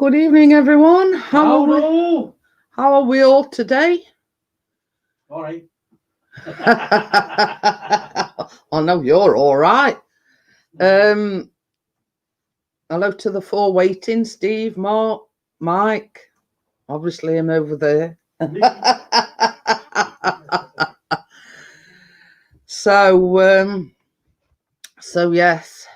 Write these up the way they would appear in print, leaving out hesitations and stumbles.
Good evening, everyone. How are we all today? All right. I know you're all right. Hello to the four waiting, Steve, Mark, Mike. Obviously, I'm over there. So yes.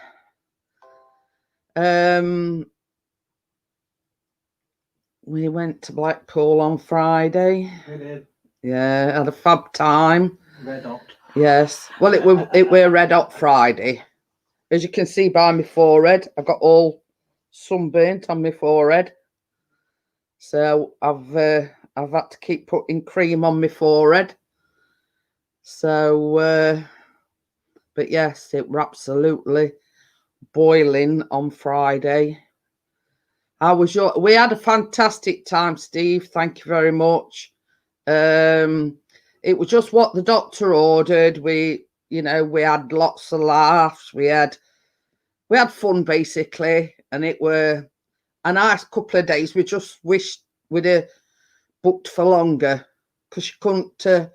We went to Blackpool on Friday. We did. Yeah, had a fab time. Red hot. Yes. Well, it were red hot Friday. As you can see by my forehead, I got all sunburnt on my forehead. So I've had to keep putting cream on my forehead. So, but yes, it were absolutely boiling on Friday. We had a fantastic time, Steve. Thank you very much. It was just what the doctor ordered. We had lots of laughs. We had fun basically, and it were a nice couple of days. We just wished we'd have booked for longer because you couldn't.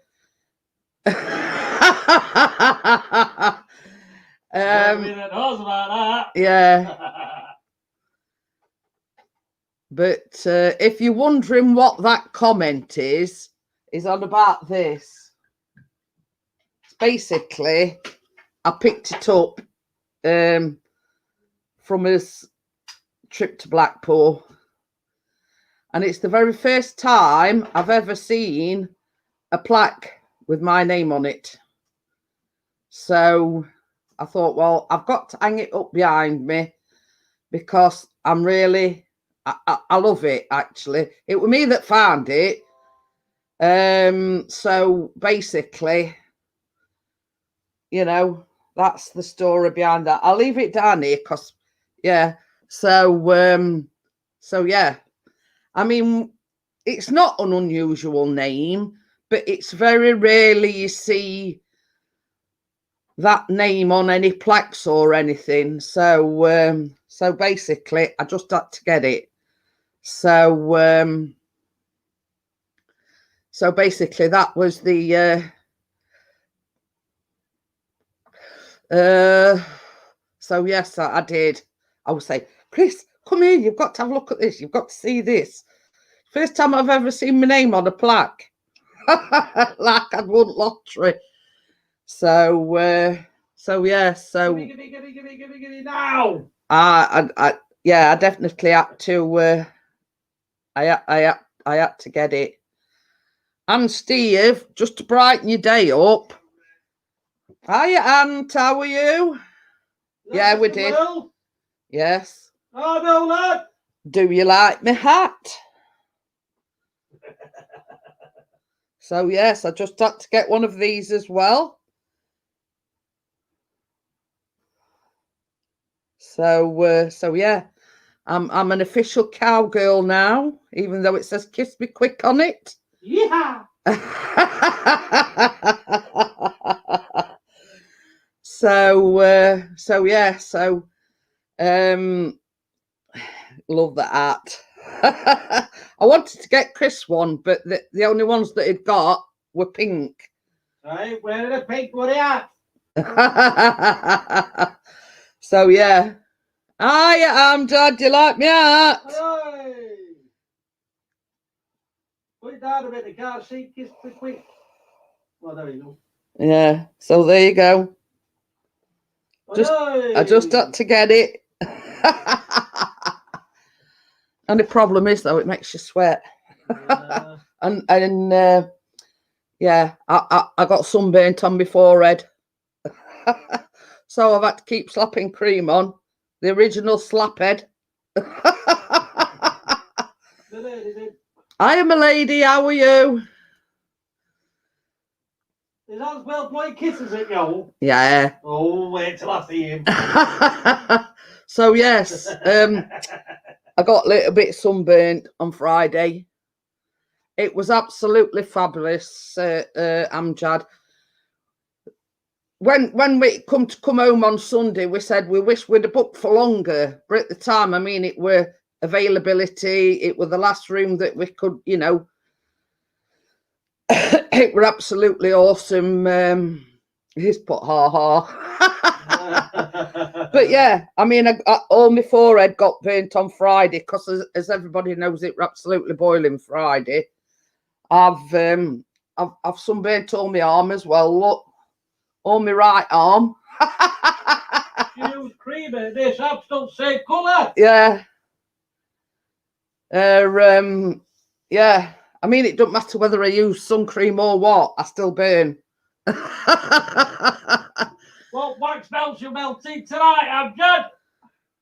Yeah. But if you're wondering what that comment is on about this. It's basically, I picked it up from his trip to Blackpool. And it's the very first time I've ever seen a plaque with my name on it. So I thought, well, I've got to hang it up behind me because I'm really... I love it, actually. It was me that found it. So basically, that's the story behind that. I'll leave it down here because, yeah. So yeah. I mean, it's not an unusual name, but it's very rarely you see that name on any plaques or anything. So basically, I just had to get it. So basically that was the so yes, I did. I would say, Chris, come here, you've got to have a look at this, you've got to see this. First time I've ever seen my name on a plaque. Like I'd won lottery. So yeah, so give me now. I definitely had to I had to get it. And Steve, just to brighten your day up. Hiya, Aunt, how are you? Yeah, we did. Will? Yes. Oh, no, lad. Do you like my hat? So, yes, I just had to get one of these as well. So yeah, I'm an official cowgirl now, even though it says "kiss me quick" on it. Yeah. So yeah, so love that hat. I wanted to get Chris one, but the only ones that he'd got were pink. Right, where are the pink one at? So yeah. Hiya, Dad. Do you like me hat? Hey. Put it down a bit, I can't see. Kiss me quick. Well, there you go. Yeah, so there you go. I just had to get it. And the problem is, though, it makes you sweat. and yeah, I got sunburnt on my forehead. So I've had to keep slapping cream on. The original slaphead. I am a lady, how are you? Is that well boy kisses at you? Yeah. Oh, wait till I see him. So yes, I got a little bit sunburnt on Friday. It was absolutely fabulous, Amjad. When we come home on Sunday, we said we wish we'd have booked for longer. But at the time, I mean, it were availability. It was the last room that we could, you know, it were absolutely awesome. He's put ha ha. But yeah, I mean, all my forehead got burnt on Friday because, as everybody knows, it were absolutely boiling Friday. I've sunburnt all my arm as well. Look, all my right arm. You creamer, this app's don't same colour. Yeah. Yeah. I mean, it don't matter whether I use sun cream or what, I still burn. What wax melts you melting tonight, Amjad?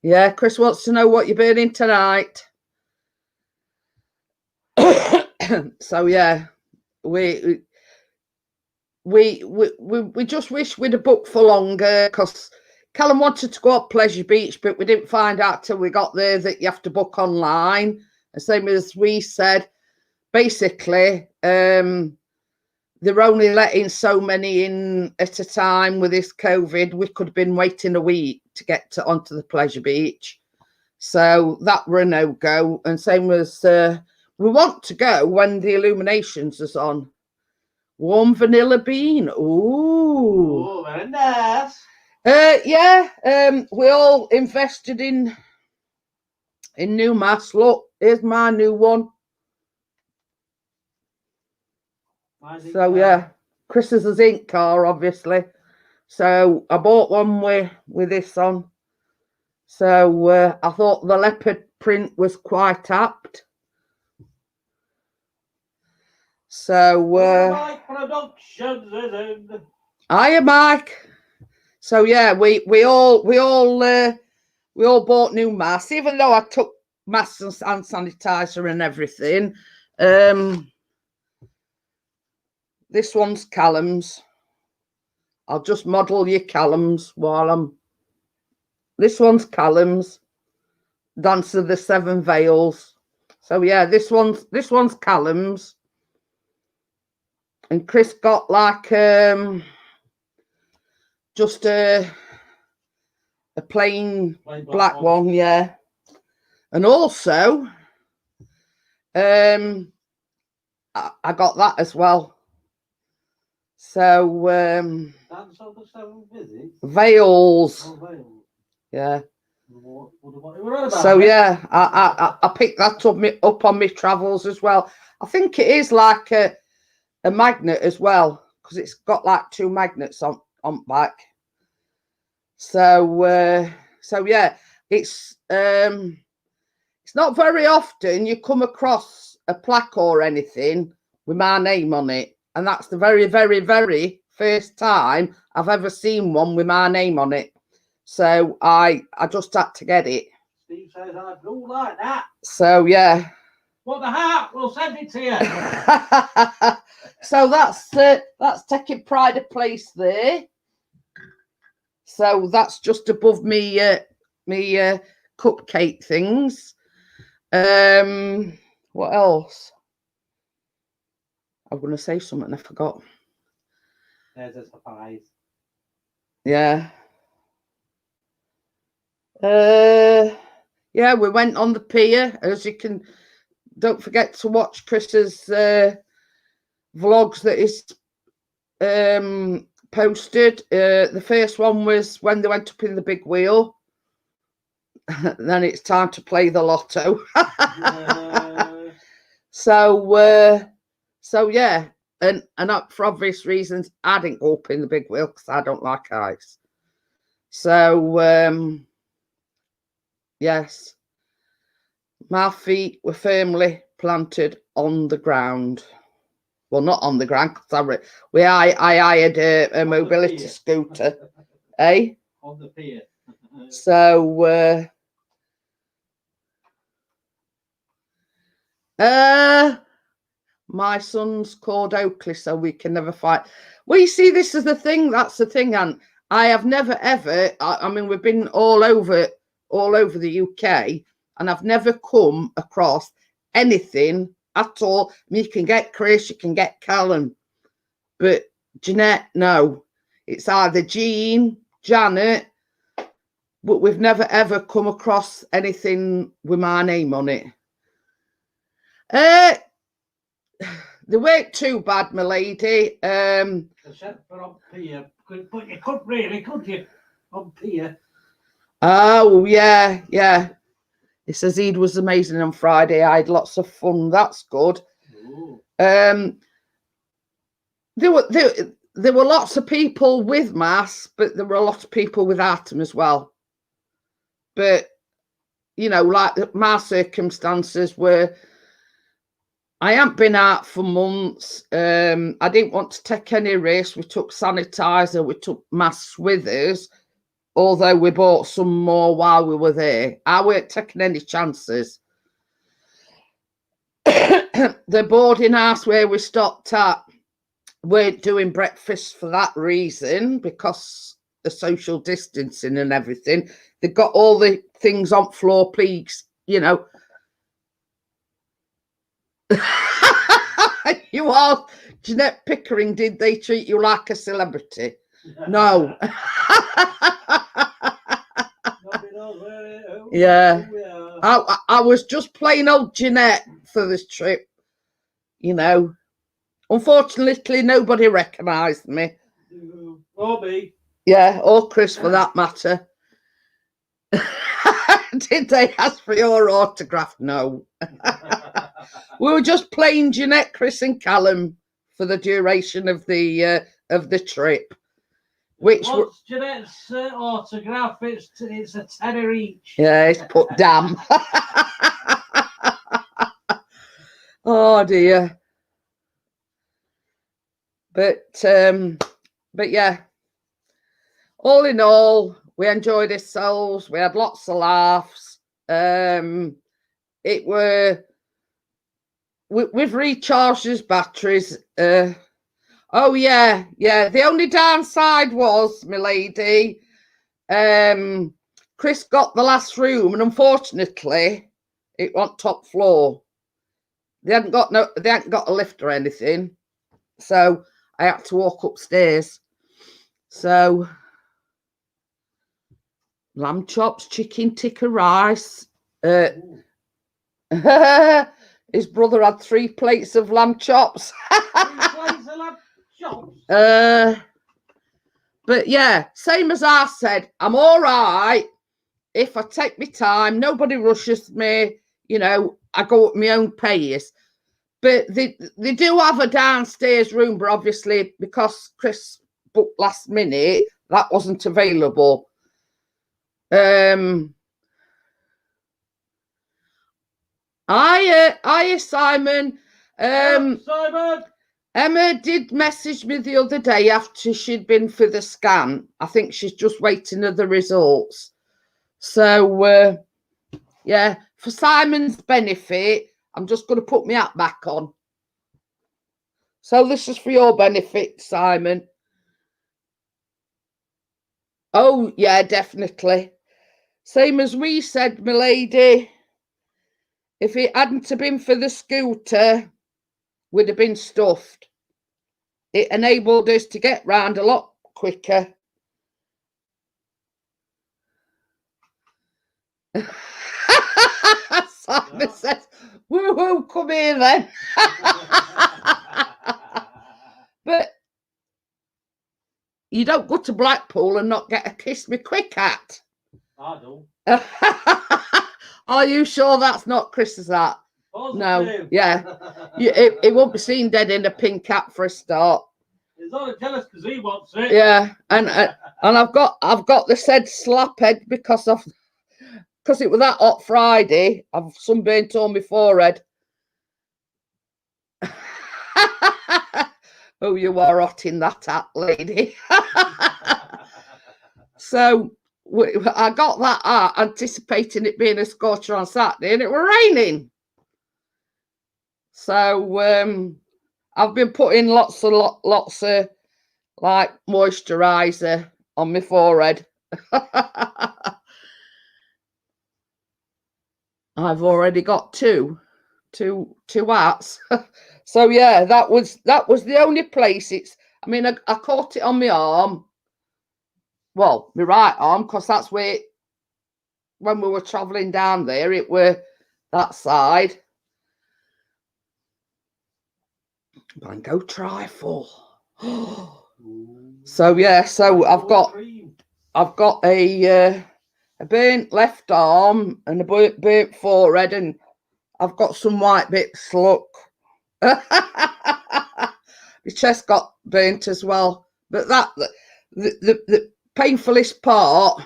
Yeah, Chris wants to know what you're burning tonight. So yeah, we just wish we'd have booked for longer, because Callum wanted to go up Pleasure Beach, but we didn't find out till we got there that you have to book online. The same as we said, basically, they're only letting so many in at a time with this COVID. We could have been waiting a week to get onto the Pleasure Beach. So that were a no-go. And same as we want to go when the illuminations is on. Warm vanilla bean. Ooh. Oh, very nice. Yeah, we all invested in new masks. Look, here's my new one. So yeah, Chris's is ink car, obviously. So I bought one with this on. So I thought the leopard print was quite apt. So Mike Productions is in. Hiya, Mike. So yeah, we all bought new masks, even though I took masks and hand sanitizer and everything. This one's Callum's. I'll just model your Callum's while I'm. This one's Callum's. Dance of the Seven Veils. So yeah, this one's Callum's. And Chris got like just a plain black one, yeah. And also I got that as well. So Dance of the Seven Veils. Oh, Veils. Yeah. What so yeah, I picked that up on my travels as well. I think it is like a magnet as well, because it's got like 2 magnets on back. So so yeah, it's not very often you come across a plaque or anything with my name on it, and that's the very, very, very first time I've ever seen one with my name on it. So I just had to get it. Steve says I do like that. So yeah. What the heck? We'll send it to you. So that's taking pride of place there. So that's just above me cupcake things. What else? I'm gonna say something I forgot. There's a surprise. Yeah. Yeah, we went on the pier. As you can, don't forget to watch Chris's vlogs that is posted. The first one was when they went up in the big wheel. Then it's time to play the lotto. So yeah, and for obvious reasons, I didn't go up in the big wheel because I don't like ice. So yes, my feet were firmly planted on the ground. Well, not on the ground, because I hired a mobility scooter. Eh? On the pier. So my son's called Oakley, so we can never fight. Well, you see, this is the thing. That's the thing, and I have never ever. I mean, we've been all over the UK, and I've never come across anything at all. I mean, you can get Chris, you can get Callum, but Jeanette, no. It's either Jean, Janet, but we've never ever come across anything with my name on it. They weren't too bad, my lady. Except for on pier. But you couldn't really, could you? On pier. Oh, yeah, yeah. He says he was amazing on Friday. I had lots of fun. That's good. Ooh. There were lots of people with mass, but there were a lot of people without them as well. But, you know, like my circumstances were, I hadn't been out for months. I didn't want to take any risks. We took sanitizer, we took masks with us, although we bought some more while we were there. I weren't taking any chances. The boarding house where we stopped at weren't doing breakfast for that reason, because the social distancing and everything. They got all the things on floor, please, you know. You are Jeanette Pickering. Did they treat you like a celebrity? No. Yeah. I was just plain old Jeanette for this trip, you know. Unfortunately, nobody recognised me. Or me. Yeah, or Chris for that matter. Did they ask for your autograph? No. We were just plain Jeanette, Chris and Callum for the duration of the trip. Which what's Jeanette's autograph? It's a tenner each. Yeah, it's put damn. Oh dear. But yeah, all in all, we enjoyed ourselves. We had lots of laughs. We've recharged his batteries. Oh yeah. The only downside was, my lady, Chris got the last room, and unfortunately, it wasn't top floor. They hadn't got a lift or anything, so I had to walk upstairs. So, lamb chops, chicken tikka rice. His brother had 3 plates of lamb chops. 3 plates of lamb chops? But yeah, same as I said, I'm all right if I take my time. Nobody rushes me. You know, I go at my own pace. But they do have a downstairs room, but obviously because Chris booked last minute, that wasn't available. Hiya, Simon. Simon. Emma did message me the other day after she'd been for the scan. I think she's just waiting for the results. So, yeah, for Simon's benefit, I'm just going to put my hat back on. So this is for your benefit, Simon. Oh, yeah, definitely. Same as we said, my lady. If it hadn't have been for the scooter, we'd have been stuffed. It enabled us to get round a lot quicker. Simon says, woo-hoo, come here then. But you don't go to Blackpool and not get a kiss me quick hat. I don't. Are you sure that's not Chris's hat? Positive. No, yeah. It won't be seen dead in a pink hat for a start. He's not jealous because he wants it. Yeah, and I've got the said slap head because it was that hot Friday. I've sunburnt on my forehead. Oh, you are hot in that hat, lady. So I got that hat anticipating it being a scorcher on Saturday, and it were raining. So I've been putting lots of like moisturizer on my forehead. I've already got two hats. So yeah, that was the only place. I caught it on my arm. Well, my right arm, because that's where when we were travelling down there, it were that side. Mango trifle. So yeah, so I've got a burnt left arm and a burnt forehead, and I've got some white bits. Look, my chest got burnt as well. But that the painfulest part.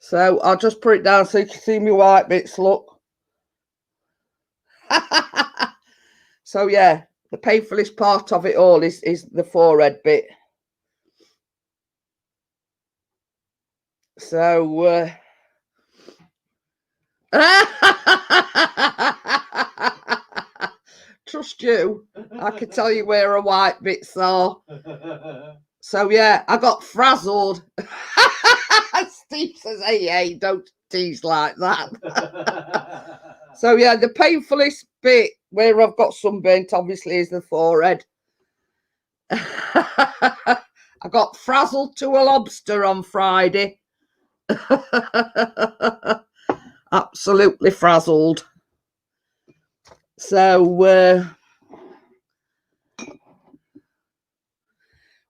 So I'll just put it down so you can see my white bits. Look. So yeah, the painfulest part of it all is the forehead bit. So trust you, I can tell you where her white bits are. So yeah, I got frazzled. Steve says, hey, don't tease like that. So yeah, the painfulest bit where I've got sunburnt obviously is the forehead. I got frazzled to a lobster on Friday. Absolutely frazzled. So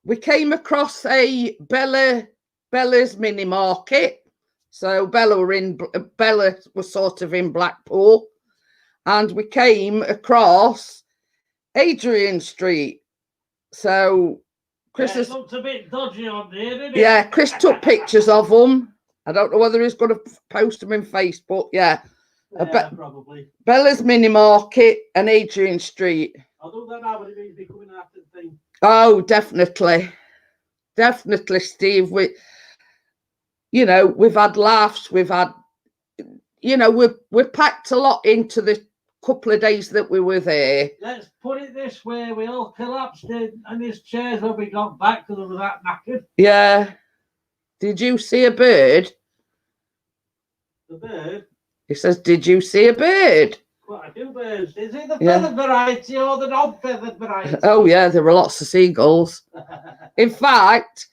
we came across a Bella's mini market. So Bella was sort of in Blackpool, and we came across Adrian Street. So Chris looks a bit dodgy on there, didn't it? Yeah, Chris took pictures of them. I don't know whether he's going to post them in Facebook. Yeah, probably. Bella's mini market and Adrian Street. I don't know now, but it means becoming after the thing. Oh, definitely, Steve. We've had laughs. We've had, we've packed a lot into the couple of days that we were there. Let's put it this way: we all collapsed in his chairs when we got back because we were that knackered. Yeah. Did you see a bird? The bird? He says, did you see a bird? Quite a few birds. Is it the feathered variety or the non-feathered variety? Oh yeah, there were lots of seagulls. In fact,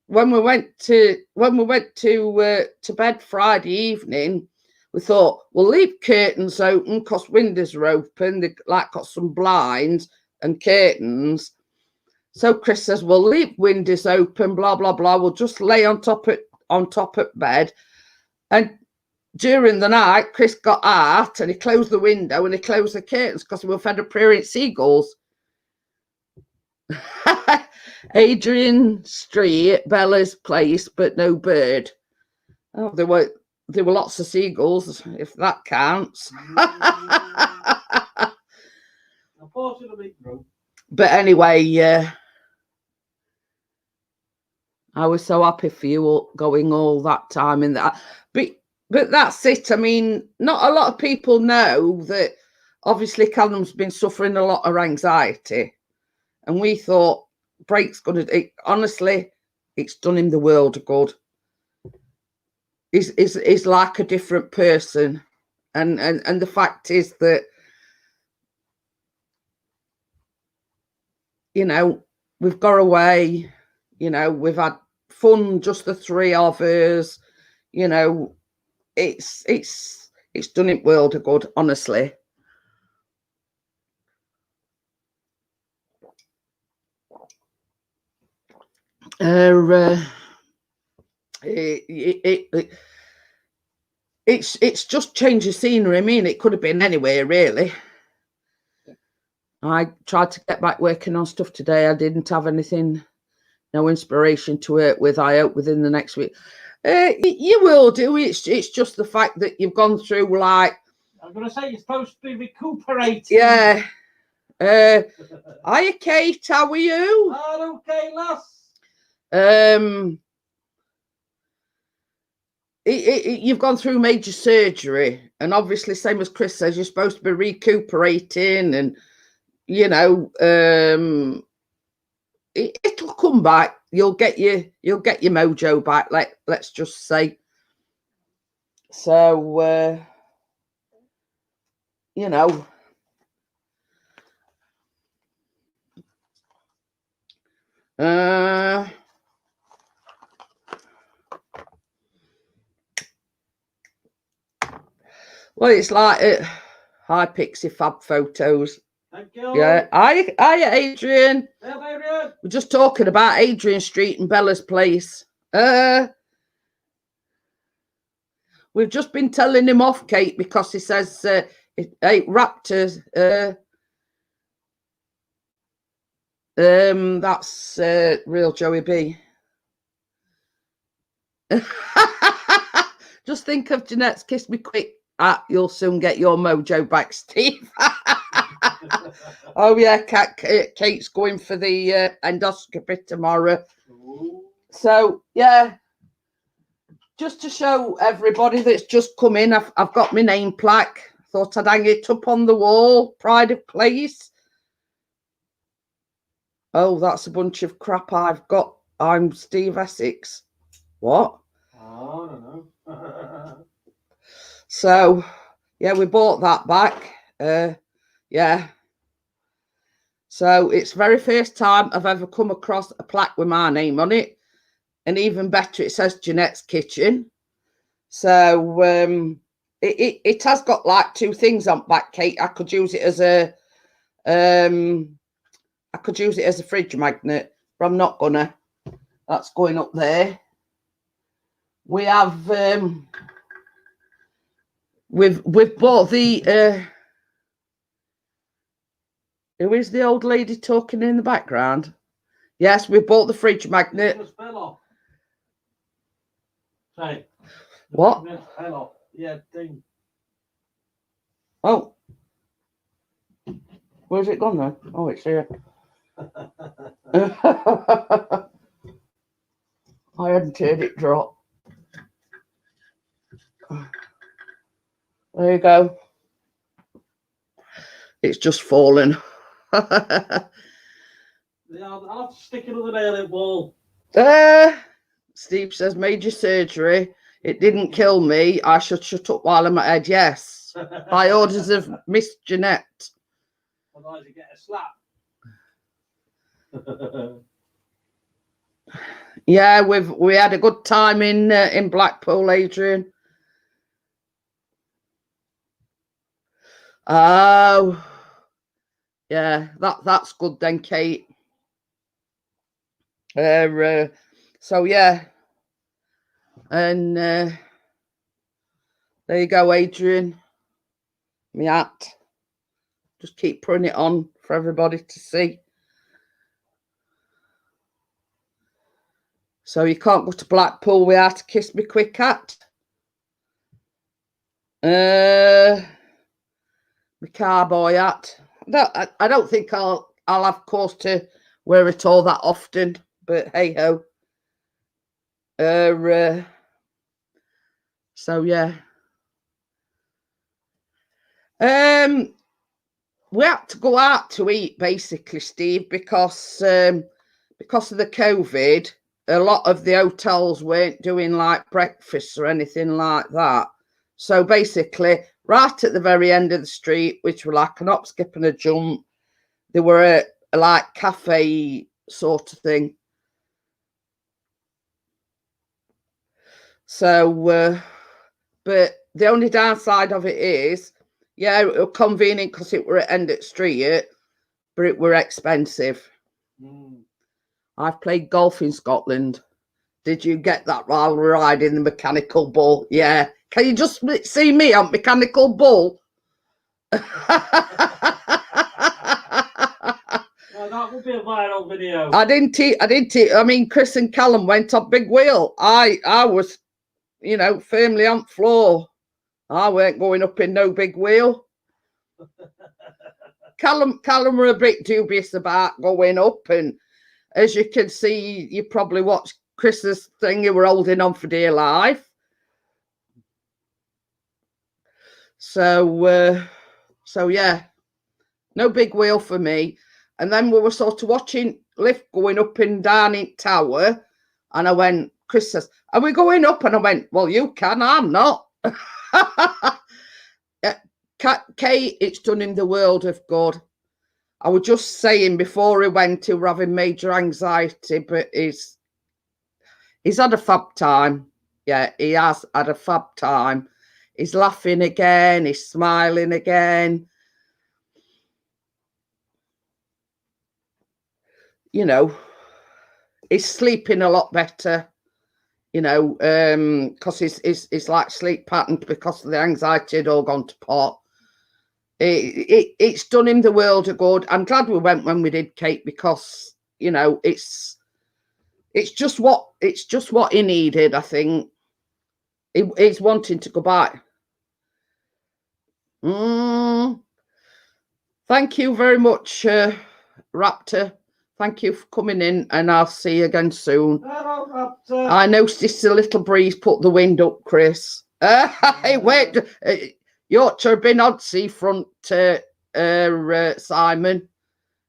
when we went to bed Friday evening, we thought we'll leave curtains open because windows are open. They got some blinds and curtains. So Chris says we'll leave windows open. Blah blah blah. We'll just lay on top of bed. And during the night, Chris got out and he closed the window and he closed the curtains because we were fed up hearing seagulls. Adrian Street, Bella's place, but no bird. Oh, there were lots of seagulls, if that counts. But anyway, I was so happy for you all going all that time in that. But that's it. I mean, not a lot of people know that obviously Callum's been suffering a lot of anxiety. And we thought break's honestly, it's done him the world of good. He's like a different person. And the fact is that, we've got away, we've had fun, just the three of us, it's done it world of good, honestly. It's just change of scenery. I mean, it could have been anywhere really. I tried to get back working on stuff today. I didn't have anything, no inspiration to work with. I hope within the next week. You will do. It's just the fact that you've gone through like. I'm going to say you're supposed to be recuperating. Yeah. Hiya, Kate. How are you? Oh, okay, lass. You've gone through major surgery, and obviously, same as Chris says, you're supposed to be recuperating, and it'll come back. You'll get your mojo back. Let's just say. So Well, it's like hi Pixie Fab Photos. Thank you. Yeah. Hi, Adrian. Hello, Adrian. We're just talking about Adrian Street and Bella's place. We've just been telling him off, Kate, because he says Raptors. That's real Joey B. Just think of Jeanette's Kiss Me Quick. You'll soon get your mojo back, Steve. Oh yeah, Kate's going for the endoscopy tomorrow. Ooh. So yeah, just to show everybody that's just come in, I've got my name plaque. Thought I'd hang it up on the wall. Pride of place. Oh, that's a bunch of crap I've got. I'm Steve Essex. What? Oh, I don't know. So, yeah, we bought that back. Yeah. So it's the very first time I've ever come across a plaque with my name on it. And even better, it says Jeanette's Kitchen. So it has got like two things on back, Kate. I could use it as a fridge magnet, but I'm not gonna. That's going up there. We have we've bought the who is the old lady talking in the background? Yes, we bought the fridge magnet. Just fell off. Say. What? Fell off. Yeah, thing. Oh. Where's it gone then? Oh, it's here. I hadn't heard it drop. There you go. It's just fallen. Yeah, I'll have to stick another nail in the wall. Steve says major surgery. It didn't kill me. I should shut up while I'm at head. Yes. By orders of Miss Jeanette. Otherwise you get a slap. Yeah, we had a good time in Blackpool, Adrian. Oh, yeah, that's good then, Kate. So yeah, and there you go, Adrian. Me hat. Just keep putting it on for everybody to see. So you can't go to Blackpool without a Kiss Me Quick hat. My cowboy hat. I don't think I'll have cause to wear it all that often, but hey ho. So yeah. We had to go out to eat basically, Steve, because of the COVID. A lot of the hotels weren't doing like breakfast or anything like that. So basically, right at the very end of the street, which were like an hop, skip, and a jump, there were a like cafe sort of thing. So, but the only downside of it is, yeah, it was convenient because it were at end of the street, but it were expensive. I've played golf in Scotland. Did you get that while we're riding the mechanical bull? Yeah. Can you just see me on mechanical bull? Well, that would be a viral video. I didn't. I mean, Chris and Callum went on big wheel. I was, firmly on floor. I weren't going up in no big wheel. Callum were a bit dubious about going up, and as you can see, you probably watched Chris's thing. You were holding on for dear life. So yeah, no big wheel for me. And then we were sort of watching lift going up and down in tower, and I went. Chris says, "Are we going up?" And I went, "Well, you can. I'm not." Kate, it's done him the world of good. I was just saying before he went, he was having major anxiety, but he's had a fab time. Yeah, he has had a fab time. He's laughing again. He's smiling again. You know, he's sleeping a lot better. You know, because his like sleep pattern, because of the anxiety, had all gone to pot. It's done him the world of good. I'm glad we went when we did, Kate, because you know it's just what he needed. I think he's wanting to go back. Thank you very much, Raptor. Thank you for coming in, and I'll see you again soon. Hello, Raptor. I noticed a little breeze put the wind up, Chris. Wait, you ought to have been on seafront, Simon.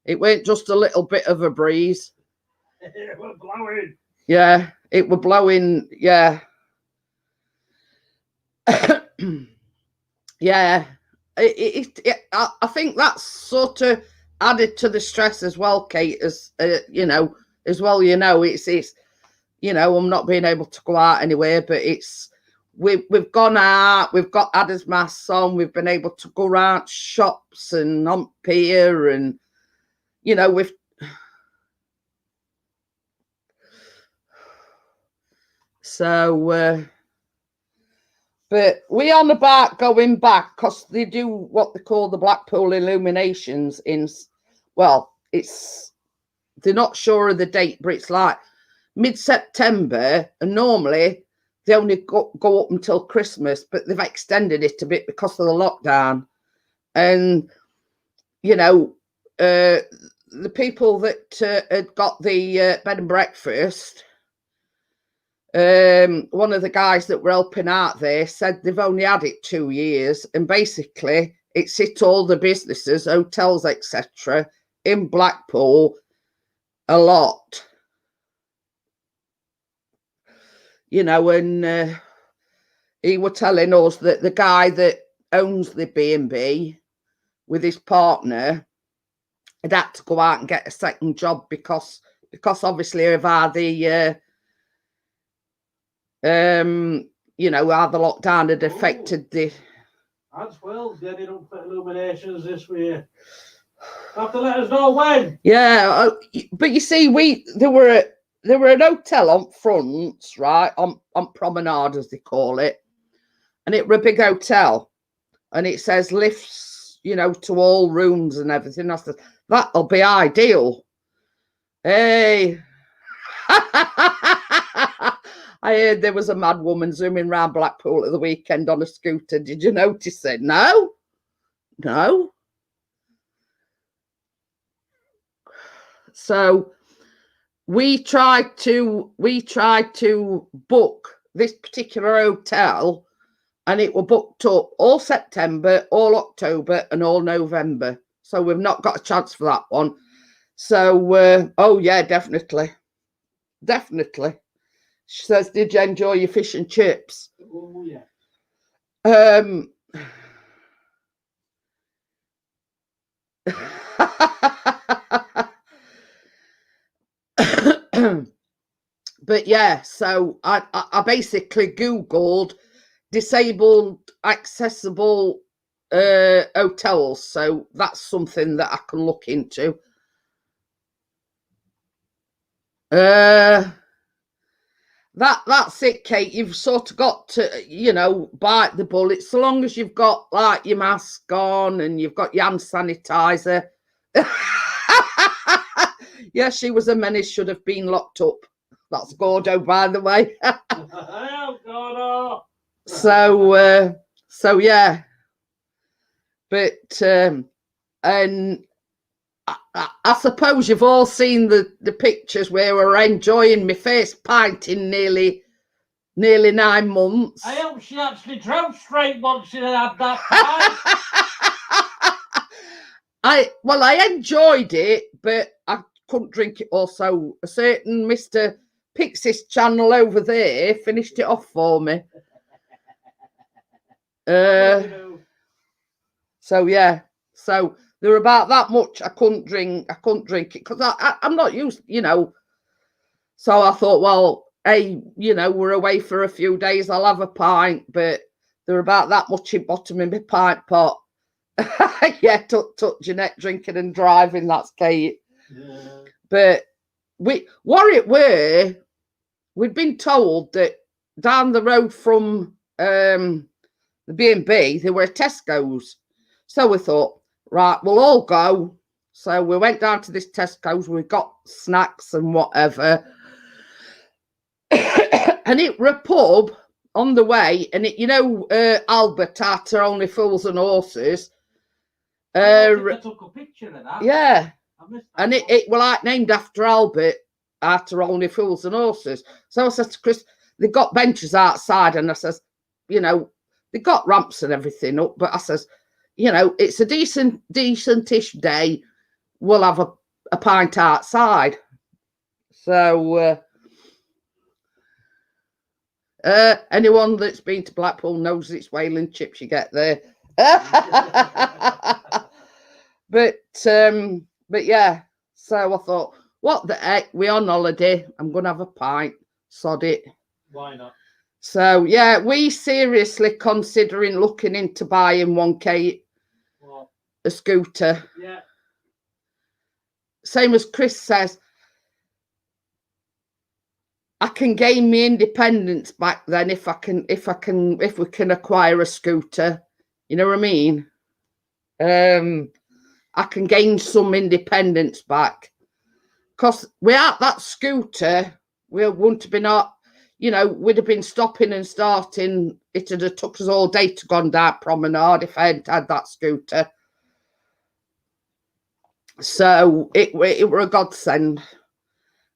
It weren't just a little bit of a breeze. It was blowing. Yeah, it were blowing. Yeah. Yeah. I think that's sort of added to the stress as well, Kate, as you know, as well, you know, it's you know, I'm not being able to go out anywhere, but it's we've gone out, we've got Adder's masks on, we've been able to go around shops and on pier, and you know, we've so but we on about going back, because they do what they call the Blackpool illuminations in, well, it's, they're not sure of the date, but it's like mid-September, and normally they only go up until Christmas, but they've extended it a bit because of the lockdown. And you know, the people that had got the bed and breakfast, one of the guys that were helping out there said they've only had it 2 years, and basically it's hit all the businesses, hotels, etc., in Blackpool a lot. You know, and he was telling us that the guy that owns the B&B with his partner had had to go out and get a second job because obviously of how the you know, how the lockdown had affected the. That's well, they did up for illuminations this year. Have to let us know when. Yeah, but you see, there were an hotel on fronts, right, on Promenade, as they call it, and it were a big hotel, and it says lifts, you know, to all rooms and everything. I said, that'll be ideal. Hey. I heard there was a mad woman zooming around Blackpool at the weekend on a scooter. Did you notice it? No. So we tried to book this particular hotel, and it were booked up all September, all October, and all November. So we've not got a chance for that one. So oh yeah, definitely. She says, did you enjoy your fish and chips? Oh, yeah. But yeah, so I basically Googled disabled accessible hotels. So that's something that I can look into. That's it, Kate. You've sort of got to, you know, bite the bullet. So long as you've got like your mask on and you've got your hand sanitizer. Yeah, she was a menace, should have been locked up. That's Gordo, by the way. Oh, Gordo. So yeah. But and I suppose you've all seen the pictures where we're enjoying my face pint in nearly 9 months. I hope she actually drove straight once she had that pint. I enjoyed it, but I couldn't drink it all. So a certain Mr. Pixie's channel over there finished it off for me. So yeah, so there were about that much I couldn't drink it because I'm not used, you know. So I thought, well, hey, you know, we're away for a few days, I'll have a pint, but They're about that much in bottom in my pint pot. Yeah, touch your neck, drinking and driving. That's Kate. Yeah. But what it were, we'd been told that down the road from the B&B, there were Tesco's. So we thought, right, we'll all go. So we went down to this Tesco's. We got snacks and whatever. And it were a pub on the way. And it, you know, Albert after Only Fools and Horses. I took a picture of that. Yeah. And it it were like named after Albert after Only Fools and Horses. So I said to Chris, they've got benches outside. And I says, you know, they got ramps and everything up. But I says, you know, it's a decentish day. We'll have a pint outside. So anyone that's been to Blackpool knows it's whaling chips you get there. But yeah, so I thought, what the heck, we're on holiday, I'm gonna have a pint, sod it. Why not? So yeah, we seriously considering looking into buying one, Kate. What? A scooter. Yeah. Same as Chris says, I can gain my independence back then if we can acquire a scooter. You know what I mean? I can gain some independence back. Because without that scooter, we wouldn't have been you know, we'd have been stopping and starting. It would have took us all day to go down promenade if I hadn't had that scooter. So it were a godsend.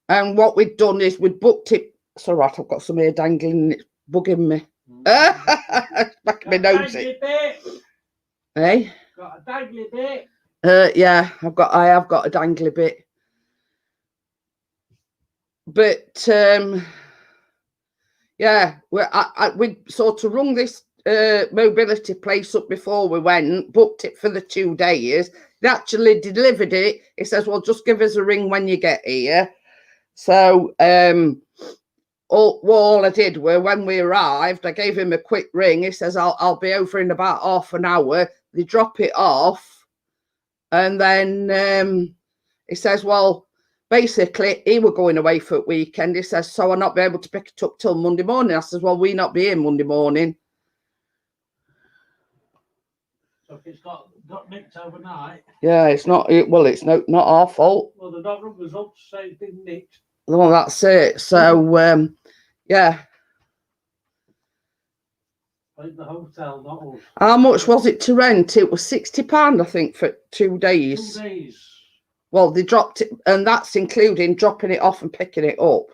And what we'd done is we'd booked it. It's all right, I've got some hair dangling, it's bugging me. Back of my nose. Hey? Got a dangly bit. Yeah, I have got a dangly bit. But yeah, we sort of rung this mobility place up before we went, booked it for the 2 days. They actually delivered it. He says, well, just give us a ring when you get here. So all I did were when we arrived, I gave him a quick ring. He says, I'll be over in about half an hour. They drop it off. And then he says, well, basically, he were going away for a weekend. He says, so I'll not be able to pick it up till Monday morning. I says, well, we not be here Monday morning. So if it's got nicked overnight. Yeah, it's not not our fault. Well, the dog was up to say it's been nicked. Well, that's it. So yeah. Like the hotel, not us. How much was it to rent? It was £60, I think, for 2 days. 2 days. Well, they dropped it, and that's including dropping it off and picking it up.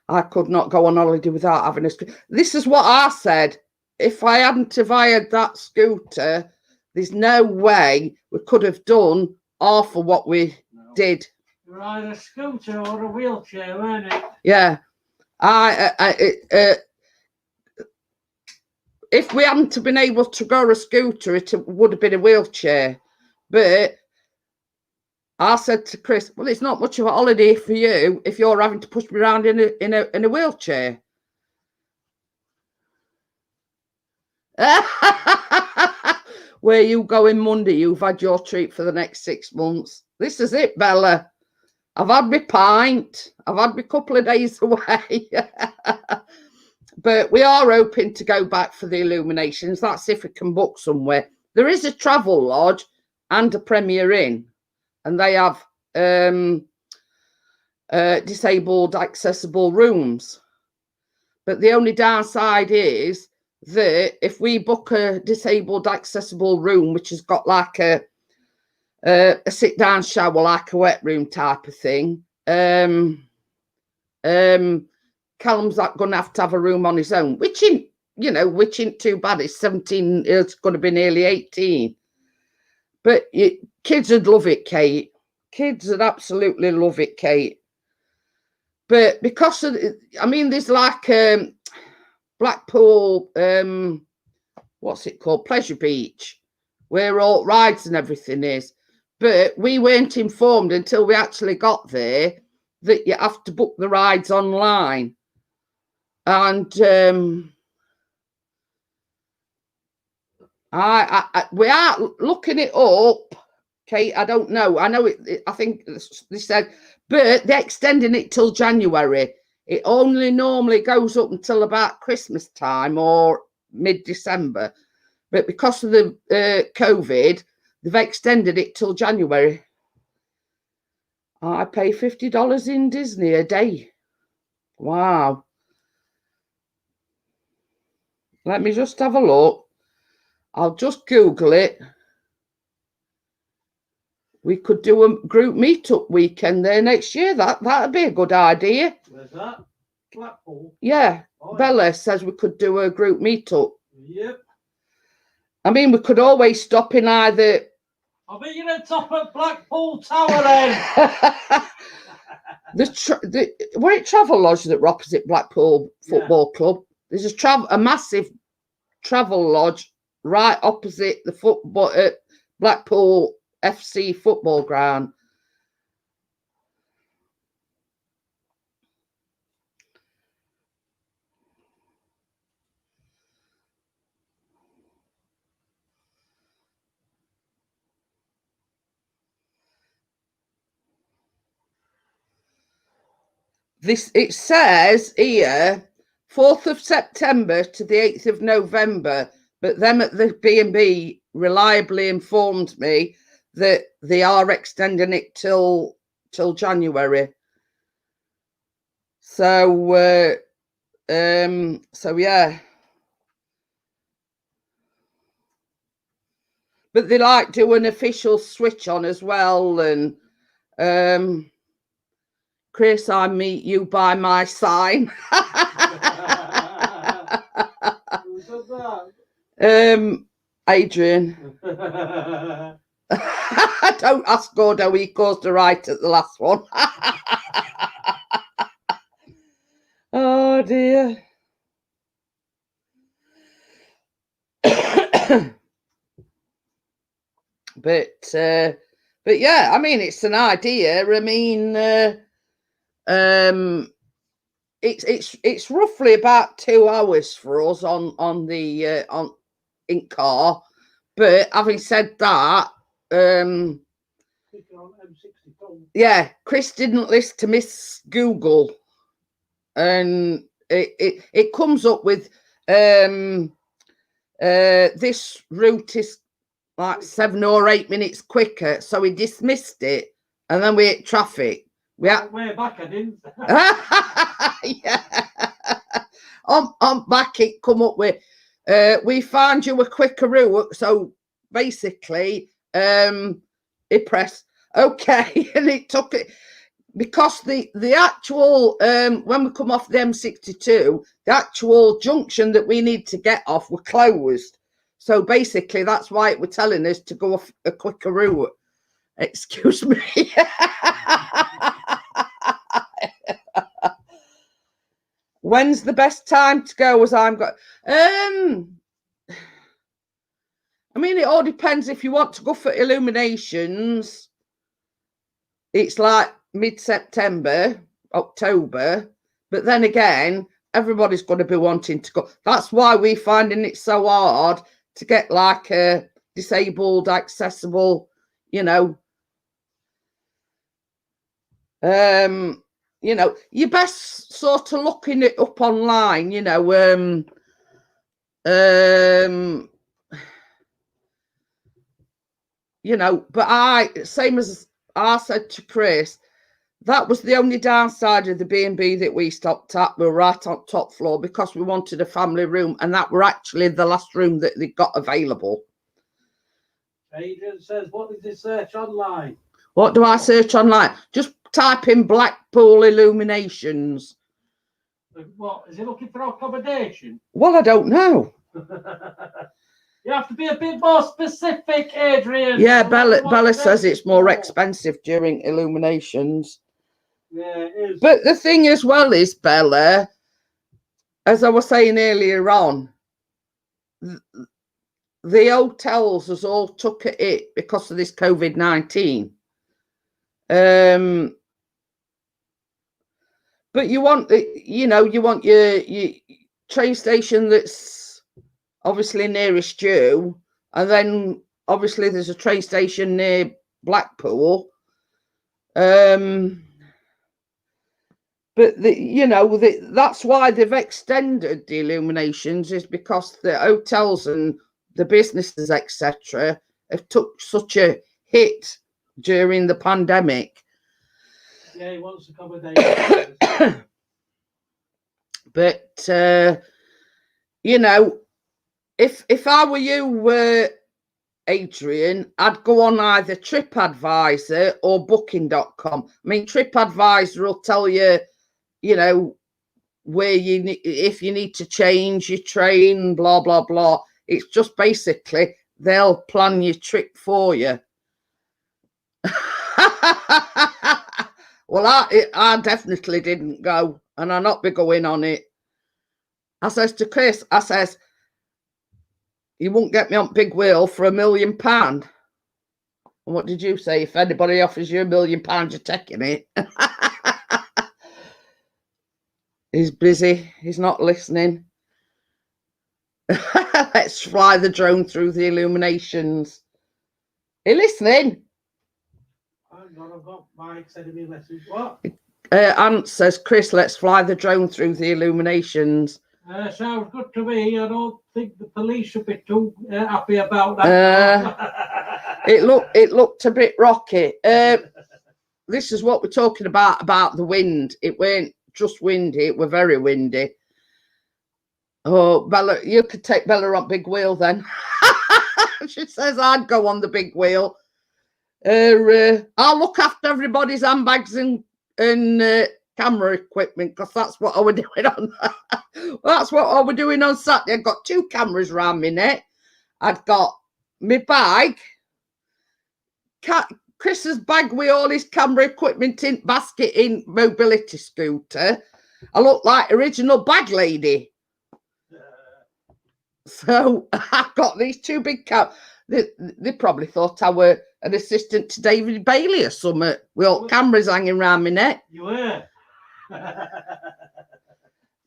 I could not go on holiday without having a scooter. This is what I said. If I hadn't have hired that scooter, there's no way we could have done half of what we did. You were either a scooter or a wheelchair, weren't it? Yeah. If we hadn't been able to go a scooter, it would have been a wheelchair. But I said to Chris, well, it's not much of a holiday for you if you're having to push me around in a wheelchair. Where you going Monday? You've had your treat for the next 6 months. This is it, Bella. I've had my pint. I've had my couple of days away. But we are hoping to go back for the illuminations. That's if we can book somewhere. There is a travel lodge and a Premier Inn, and they have disabled accessible rooms. But the only downside is that if we book a disabled accessible room, which has got like a sit-down shower, like a wet room type of thing, Callum's not going to have a room on his own, which ain't too bad. It's 17, it's going to be nearly 18. But kids would love it, Kate. Kids would absolutely love it, Kate. But because of, there's like Blackpool, what's it called? Pleasure Beach, where all rides and everything is. But we weren't informed until we actually got there that you have to book the rides online. And we are looking it up, Kate. I don't know. I know it. I think they said, but they're extending it till January. It only normally goes up until about Christmas time or mid-December, but because of the COVID, they've extended it till January. I pay $50 in Disney a day. Wow. Let me just have a look. I'll just Google it. We could do a group meetup weekend there next year. That'd be a good idea. Where's that? Blackpool? Yeah. Oh, Bella says we could do a group meetup. Yep. I mean, we could always stop in either. I'll be in the top of Blackpool Tower then. We're at Travel Lodge that are opposite Blackpool Football Club. There's a massive travel lodge right opposite the football Blackpool FC football ground. It says here 4th of September to the 8th of November, but them at the B&B reliably informed me that they are extending it till January. So yeah. But they like do an official switch on as well, and Chris, I meet you by my sign. Who said that? Adrian. Don't ask Gordo, he goes to right at the last one. Oh dear. But yeah, I mean, it's an idea. I mean, it's roughly about 2 hours for us on in car. But having said that, yeah, Chris didn't listen to Miss Google, and it comes up with this route is like 7 or 8 minutes quicker, so he dismissed it, and then we hit traffic. Way back, I didn't. Yeah. On back, it come up with we found you a quicker route. So basically, he pressed okay, and it took it because the actual when we come off the M62, the actual junction that we need to get off were closed. So basically, that's why it were telling us to go off a quicker route. Excuse me. When's the best time to go? As I'm got. I mean, it all depends. If you want to go for illuminations, it's like mid-September, October. But then again, everybody's going to be wanting to go. That's why we're finding it so hard to get like a disabled, accessible, you know, you're best sort of looking it up online, you know, you know, but same as I said to Chris, that was the only downside of the B&B that we stopped at. We were right on top floor because we wanted a family room, and that were actually the last room that they got available. Adrian says, what did you search online? What do I search online? Just type in Blackpool illuminations. What, is he looking for accommodation? Well, I don't know. You have to be a bit more specific, Adrian. Yeah, Bella says it's more expensive during illuminations. Yeah, it is. But the thing as well is, Bella, as I was saying earlier on, the hotels has all took at it because of this COVID-19. But you want, you know, you want your train station that's obviously nearest you, and then obviously there's a train station near Blackpool. But you know, that's why they've extended the illuminations, is because the hotels and the businesses, etc., have took such a hit during the pandemic. Yeah, he wants accommodation. But you know, if I were you, Adrian, I'd go on either TripAdvisor or Booking.com. I mean, TripAdvisor will tell you, you know, where if you need to change your train, blah blah blah. It's just basically they'll plan your trip for you. Well, I definitely didn't go, and I'll not be going on it. I says to Chris, I says, you won't get me on big wheel for £1 million. And what did you say? If anybody offers you £1 million, you're taking it. He's busy. He's not listening. Let's fly the drone through the illuminations. Are you listening? Hang on, I've got Mike sending me a message. What? Ant says, Chris, let's fly the drone through the illuminations. Sounds good to me. I don't think the police should be too happy about that. It looked a bit rocky. This is what we're talking about the wind. It weren't just windy, it were very windy. Oh, Bella, you could take Bella on big wheel then. She says I'd go on the big wheel. I'll look after everybody's handbags and camera equipment, because that's what I were doing on that's what I were doing on Saturday. I've got 2 cameras around my neck. I've got my bag, Chris's bag with all his camera equipment in, basket in, mobility scooter. I look like original bag lady. So I've got these 2 big they probably thought I were an assistant to David Bailey or something, with all cameras hanging around my neck. You were.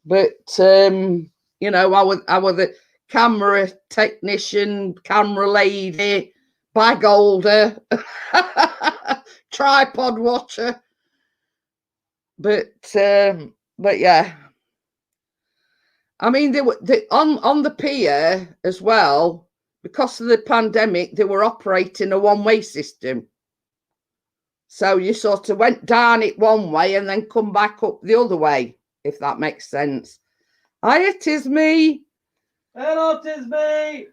But you know, I was the camera technician, camera lady, bag holder, tripod watcher. But yeah, I mean, they were on the pier as well. Because of the pandemic, they were operating a one-way system. So you sort of went down it one way and then come back up the other way, if that makes sense. Hi, it is me. Hello, it is me.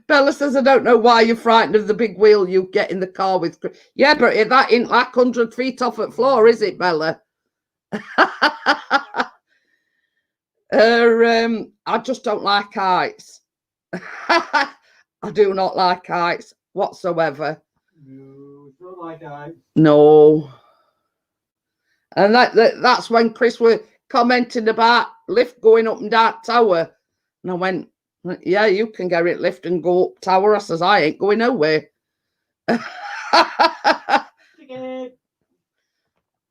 Bella says, I don't know why you're frightened of the big wheel you get in the car with. Yeah, but that ain't like 100 feet off at floor, is it, Bella? I just don't like heights. I do not like heights whatsoever. You don't like heights? No. And that's when Chris were commenting about lift going up and down tower. And I went, yeah, you can get it lift and go up tower. I says, I ain't going nowhere.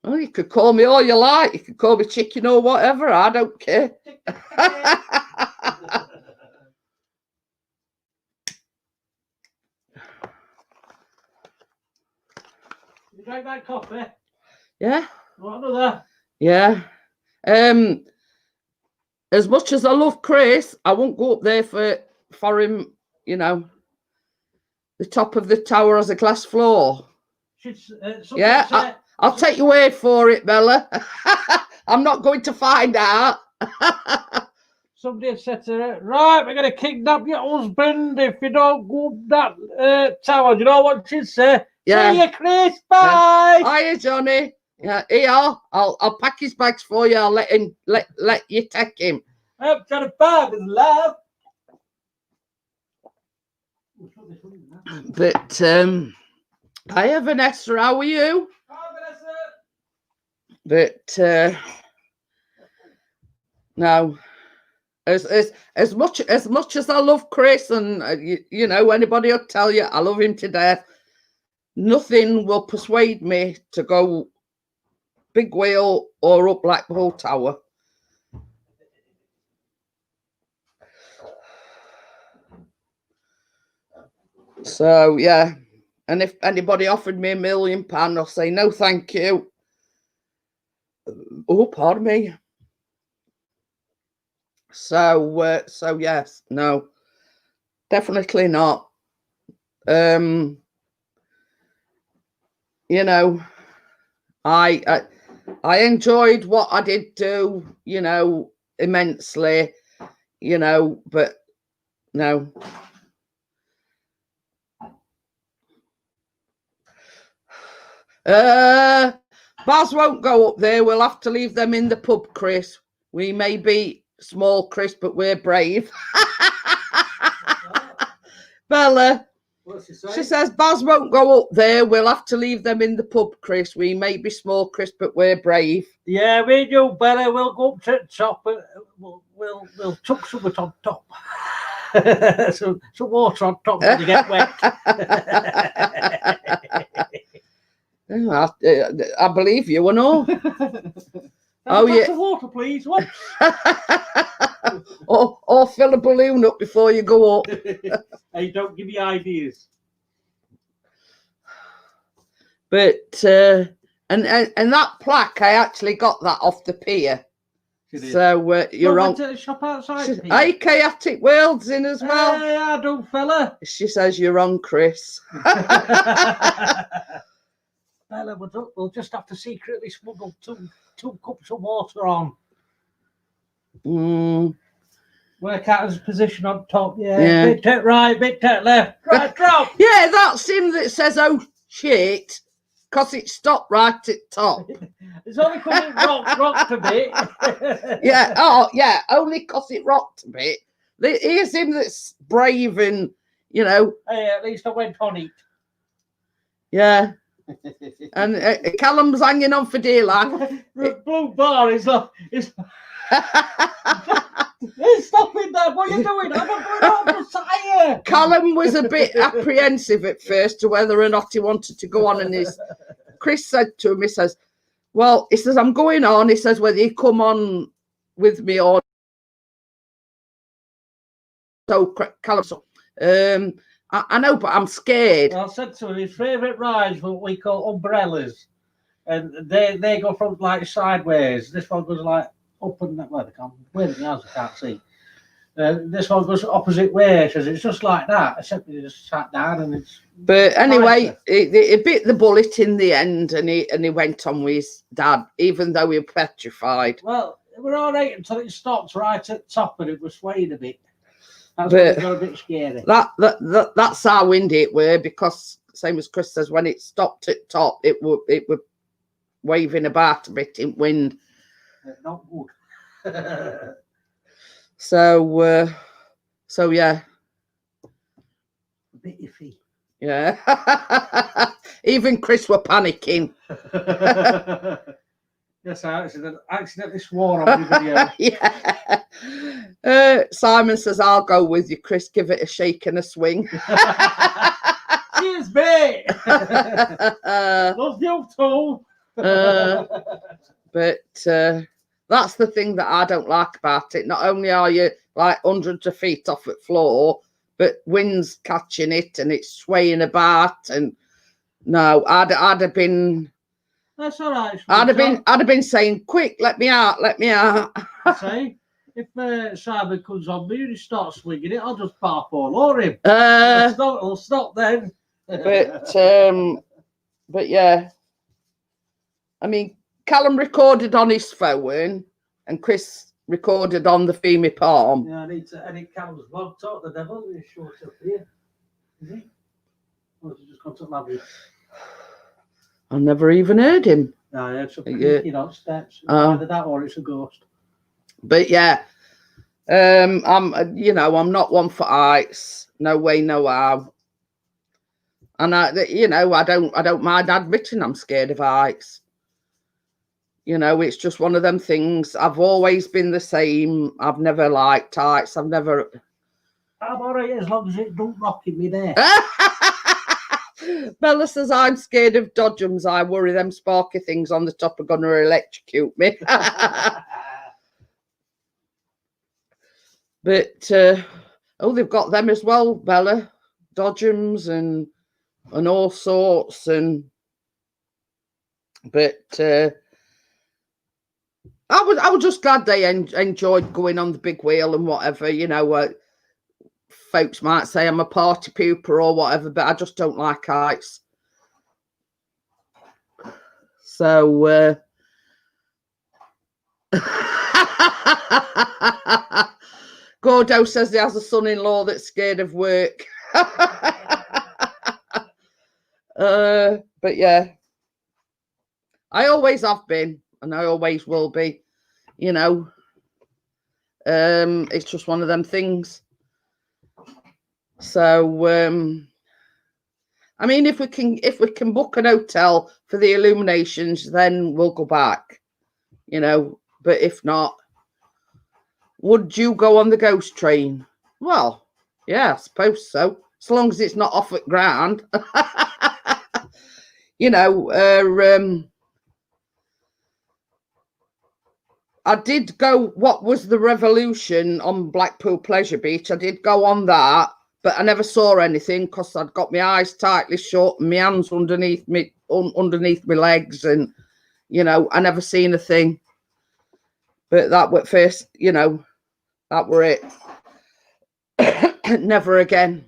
Well, you could call me all you like. You could call me chicken or whatever. I don't care. You drank that coffee? Yeah. What another? Yeah. As much as I love Chris, I won't go up there for him, you know. The top of the tower has a glass floor. Yeah. I'll take your word for it, Bella. I'm not going to find out. Somebody had said to her, right, we're going to kidnap your husband if you don't go up that tower. Do you know what she'd say? Yeah. See you, Chris. Bye. Yeah. Hiya, Johnny. Yeah, here, I'll pack his bags for you. I'll let you take him. I'm trying to find his love. But hiya, Vanessa. How are you? But no, as much as I love Chris, and you know, anybody will tell you I love him to death, nothing will persuade me to go Big Wheel or up Blackpool Tower. So yeah, and if anybody offered me £1 million, I'll say no, thank you. Oh, pardon me. So yes, no, definitely not. You know, I enjoyed what I did do, you know, immensely, you know, but no. Baz won't go up there. We'll have to leave them in the pub, Chris. We may be small, Chris, but we're brave. Bella, she says, Baz won't go up there. We'll have to leave them in the pub, Chris. We may be small, Chris, but we're brave. Yeah, we do, Bella. We'll go up to the top and we'll chuck something on top. some water on top when you get wet. I believe you and all. Oh yeah. Water, please. or fill a balloon up before you go up. Hey, don't give me ideas. But and that plaque, I actually got that off the pier. So you're wrong. To the shop outside. Hey, Chaotic World's in as well. Hey, I do, fella. She says you're wrong, Chris. Bella, we'll just have to secretly smuggle two cups of water on. Work out his position on top. Yeah. Bit to right, bit to left. Right, drop. Yeah, that's him that says, oh, shit, because it stopped right at top. It's only because it rocked a bit. Yeah, oh, yeah, only because it rocked a bit. Here's him that's brave and, you know. Hey, at least I went on it. Yeah. And Callum's hanging on for dear life. The blue bar is like, it's stopping there. What are you doing? I'm not going on for sire. Callum was a bit apprehensive at first to whether or not he wanted to go on, and Chris said to him, he says, well, he says, I'm going on. He says, whether you come on with me or so Callum, I know, but I'm scared. I said to him, his favourite rides what we call umbrellas, and they go from like sideways. This one goes like up and that way. I can't see. This one goes opposite way, because it's just like that. Except you just sat down and it's. But anyway, he bit the bullet in the end, and he went on with his dad, even though he was petrified. Well, it was all right until it stopped right at the top, and it was swaying a bit. That's when it got a bit scary. That's how windy it were, because same as Chris says, when it stopped at top, it were waving about a bit in wind. Not good. So yeah. A bit iffy. Yeah. Even Chris were panicking. Yes, I accidentally swore on the video. Yeah. Simon says, I'll go with you, Chris. Give it a shake and a swing. Cheers, mate. Love you too. But that's the thing that I don't like about it. Not only are you like hundreds of feet off at floor, but wind's catching it and it's swaying about. And no, I'd have been. That's all right. I'd have been saying, quick, let me out. Say, if Simon comes on me and he starts swinging it, I'll just park all over him. I'll stop then. But yeah, I mean, Callum recorded on his phone, and Chris recorded on the Femi Palm. Yeah, I need Callum's vlog. Talk the devil. He's short up here. Is he? Or has he just gone to Labby? I never even heard him. No, yeah, it's up steps. Either that or it's a ghost. But yeah, I'm not one for heights. No way, no how. And I don't mind admitting I'm scared of heights. You know, it's just one of them things. I've always been the same. I've never liked heights. I'm all right as long as it don't rock in me there. Bella says, I'm scared of dodgems. I worry them sparky things on the top are going to electrocute me. But, oh, they've got them as well, Bella. Dodgems and all sorts. But I was just glad they enjoyed going on the big wheel and whatever, you know. Folks might say I'm a party pooper or whatever, but I just don't like heights. So Gordo says he has a son-in-law that's scared of work. But yeah, I always have been and I always will be, you know. It's just one of them things. So I mean, if we can book an hotel for the illuminations, then we'll go back, you know. But if not, would you go on the ghost train? Well, yeah, I suppose so, as long as it's not off at ground. You know, I did go, what was the Revolution on Blackpool Pleasure Beach? I did go on that, but I never saw anything because I'd got my eyes tightly shut and my hands underneath me legs, and, you know, I never seen a thing. But that was first, you know, that were it. Never again.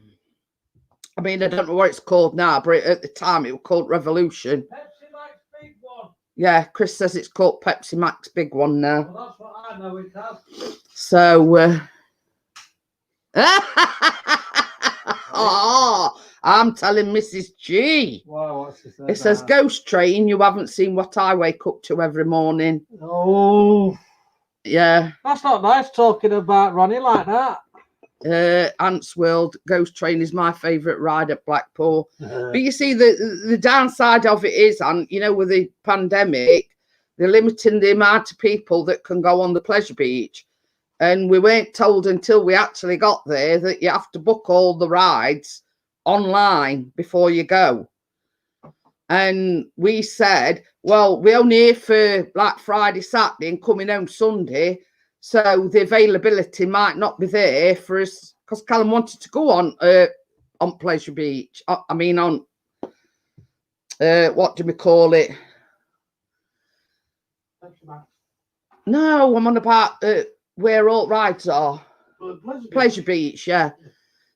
I mean, I don't know what it's called now, but at the time it was called Revolution. Pepsi Max Big One. Yeah, Chris says it's called Pepsi Max Big One now. Well, that's what I know it has. So, oh, I'm telling Mrs. G. Wow, what's this? It says, ghost train, you haven't seen what I wake up to every morning. Oh. Yeah. That's not nice talking about Ronnie like that. Ant's World ghost train is my favourite ride at Blackpool. But you see, the downside of it is, and you know, with the pandemic, they're limiting the amount of people that can go on the pleasure beach. And we weren't told until we actually got there that you have to book all the rides online before you go. And we said, well, we're only here for like Friday, Saturday and coming home Sunday. So the availability might not be there for us, because Callum wanted to go on Pleasure Beach. I mean, on what do we call it? No, I'm on about where all rides are. Pleasure Beach, yeah.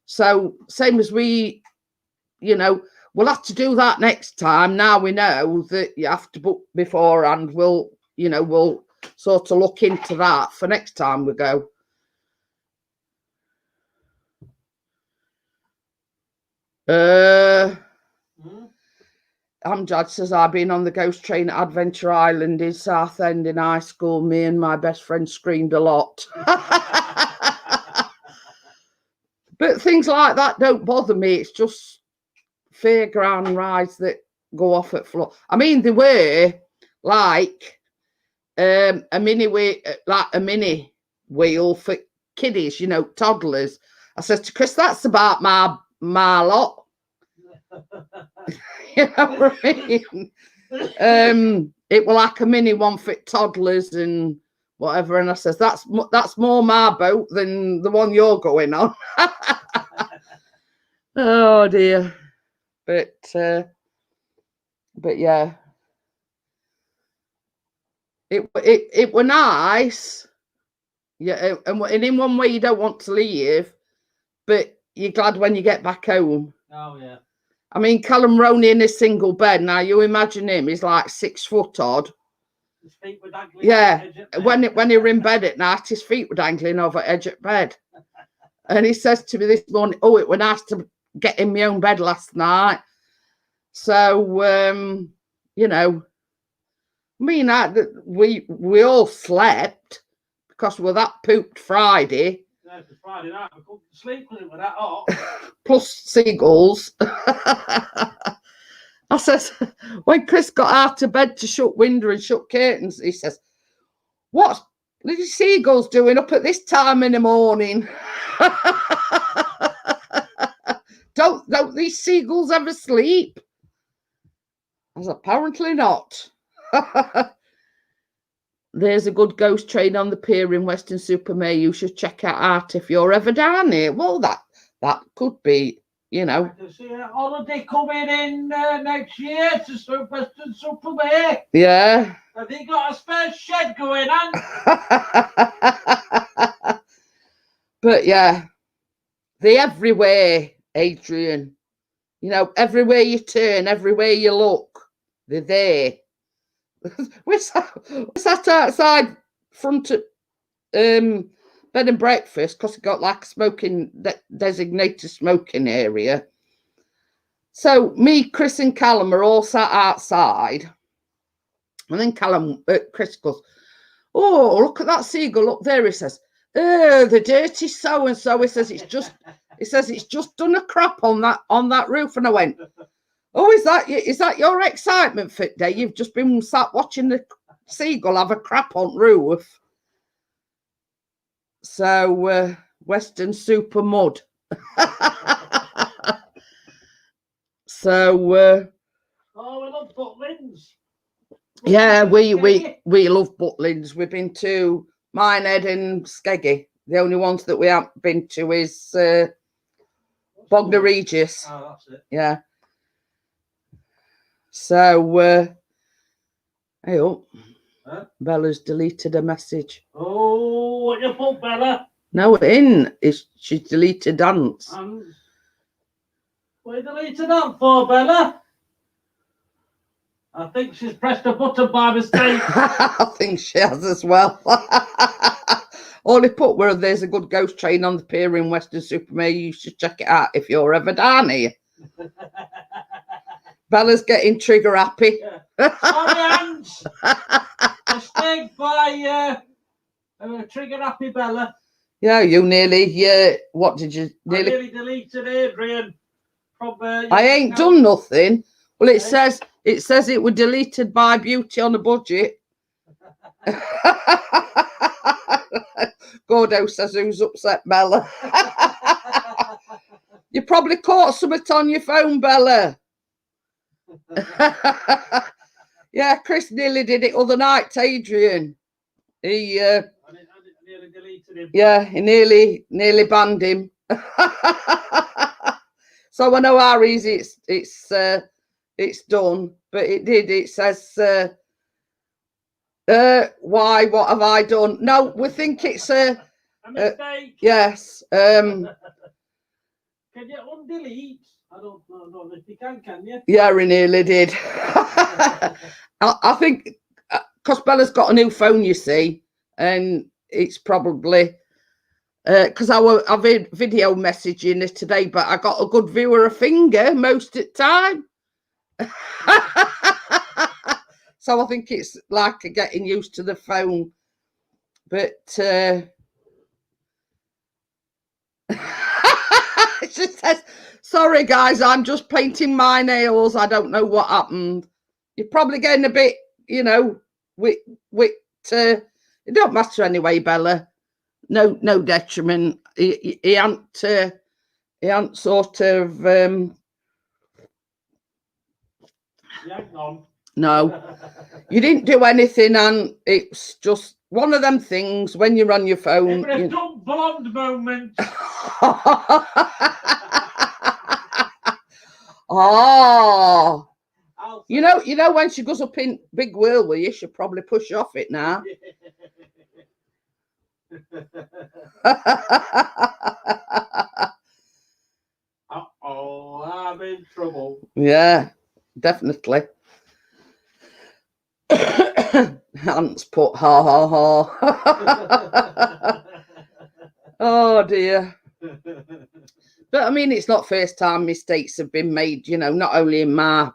So same as we, you know, we'll have to do that next time. Now we know that you have to book beforehand. We'll sort of look into that for next time we go. Amjad says, I've been on the ghost train at Adventure Island in Southend in high school. Me and my best friend screamed a lot. But things like that don't bother me. It's just fairground rides that go off at floor. I mean, they were like a mini wheel for kiddies, you know, toddlers. I said to Chris, that's about my lot. You know what I mean? It was like a mini one for toddlers and whatever. And I says, that's more my boat than the one you're going on. Oh dear. But yeah. It were nice, yeah, and in one way you don't want to leave, but you're glad when you get back home. Oh yeah. I mean, Callum Roney in a single bed. Now you imagine him; he's like 6 foot odd. His feet were dangling. Yeah, when he were in bed at night, his feet were dangling over the edge of bed. And he says to me this morning, "Oh, it was nice to get in my own bed last night." So you know. I mean, we all slept because we were that pooped Friday. Yeah, it's Friday night. We couldn't sleep because it was that hot. Plus seagulls. I says, when Chris got out of bed to shut window and shut curtains, he says, "What's the seagulls doing up at this time in the morning?" Don't these seagulls ever sleep? As apparently not. There's a good ghost train on the pier in Weston-super-Mare. You should check it out if you're ever down here. Well, that could be, you know. I can see a holiday coming in next year to Weston-super-Mare. Yeah. Have you got a spare shed going on? But yeah, they're everywhere, Adrian. You know, everywhere you turn, everywhere you look, they're there. What's that outside front of bed and breakfast? Because it got like a smoking designated smoking area. So me, Chris, and Callum are all sat outside, and then Chris goes, "Oh, look at that seagull up there." He says, "Oh, the dirty so and so." He says it's just done a crap on that roof, and I went, "Oh, is that your excitement for today? You've just been sat watching the seagull have a crap on roof." So Western super mud. So oh, we love Butlins. Yeah, we love Butlins. We've been to Minehead and Skeggy. The only ones that we haven't been to is Bognor Regis. Oh, that's it. Yeah. So hey up. Huh? Bella's deleted a message. Oh, what you put, Bella? No, she's deleted dance. What you deleted that for, Bella? I think she's pressed a button by mistake. I think she has as well. All he put were, "There's a good ghost train on the pier in Weston-super-Mare. You should check it out if you're ever down here." Bella's getting trigger happy. Yeah. Sorry, Hans. Mistake by trigger happy Bella. Yeah, you nearly. What did you nearly? I nearly deleted Adrian from. I ain't done nothing. Well, it says it was deleted by Beauty on a Budget. Gordo says, "Who's upset, Bella?" You probably caught something on your phone, Bella. Yeah, Chris nearly did it other night to Adrian. He I nearly deleted him. Yeah, he nearly banned him. So I know how easy it's done, but it did. It says, "Why? What have I done?" No, we think it's a mistake. Yes. Can you undelete? I don't know if you can you? Yeah, he nearly did. I think because Bella's got a new phone, you see, and it's probably because I've video messaging her today, but I got a good view of her finger most of the time. So I think it's like getting used to the phone. But she says, "Sorry guys, I'm just painting my nails. I don't know what happened." You're probably getting a bit, you know, with it don't matter anyway, Bella. No detriment. He ain't sort of no. You didn't do anything, and it's just one of them things when you're on your phone. It's a dumb blonde moment. Oh, you know when she goes up in big wheel with you, she'll probably push off it now. Uh-oh, I'm in trouble. Yeah, definitely. Hans put ha ha ha. Oh dear. But I mean, it's not first time mistakes have been made, you know, not only in my,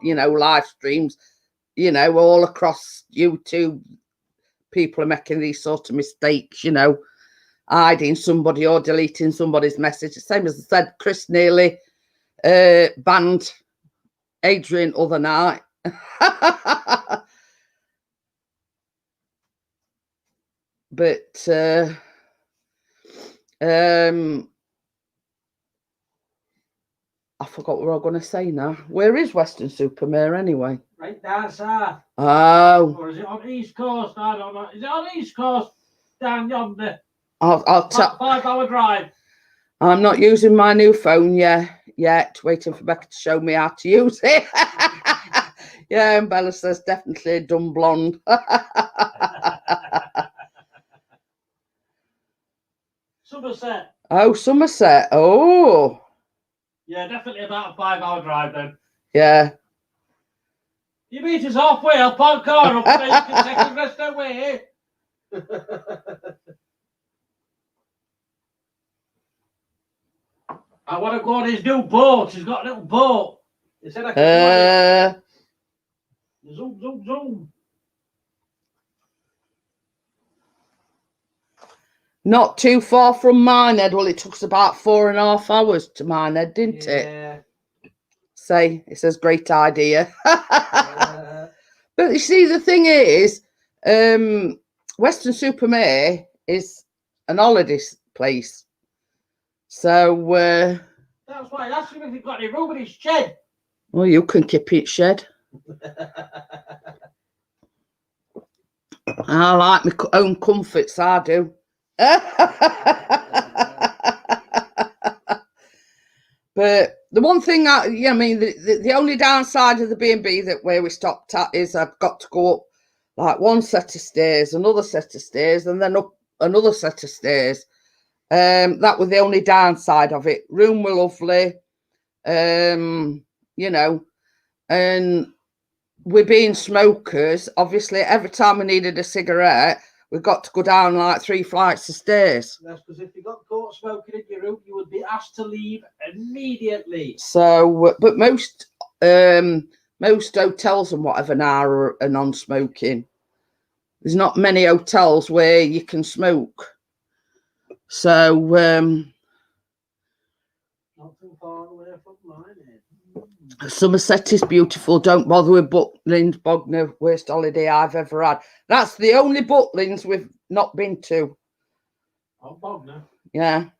you know, live streams, you know, all across YouTube, people are making these sort of mistakes, you know, hiding somebody or deleting somebody's message. Same as I said, Chris nearly banned Adrian other night. But I forgot what we were going to say now. Where is Weston-super-Mare anyway? Right down south. Oh. Or is it on East Coast? I don't know. Is it on East Coast? Down yonder. I'll tell. 5-hour drive. I'm not using my new phone yet. Waiting for Becca to show me how to use it. Yeah, and Bella says definitely a dumb blonde. Somerset. Oh, Somerset. Oh. Yeah, definitely about a 5-hour drive then. Yeah. You meet us halfway, I'll park car up and then you can take the rest away. I want to go on his new boat. He's got a little boat. He said I could go on it. Zoom, zoom, zoom. Not too far from Minehead. Well, it took us about 4.5 hours to Minehead, didn't it? Say, it says great idea. But you see, the thing is, Weston-super-Mare is an holiday place. So that's why I asked him if he got any room in his shed. Well, you can keep it shed. I like my own comforts, I do. But the one thing the only downside of the B&B that where we stopped at is I've got to go up like one set of stairs, another set of stairs, and then up another set of stairs. That was the only downside of it. Room were lovely, you know, and we being smokers, obviously every time we needed a cigarette, we've got to go down like 3 flights of stairs. That's because if you got caught smoking in your room, you would be asked to leave immediately. So, but most hotels and whatever now are non-smoking. There's not many hotels where you can smoke. So, not too far away from Minehead. Somerset is beautiful. Don't bother with Butlins, Bognor, worst holiday I've ever had. That's the only Butlins we've not been to. Oh, Bognor. Yeah.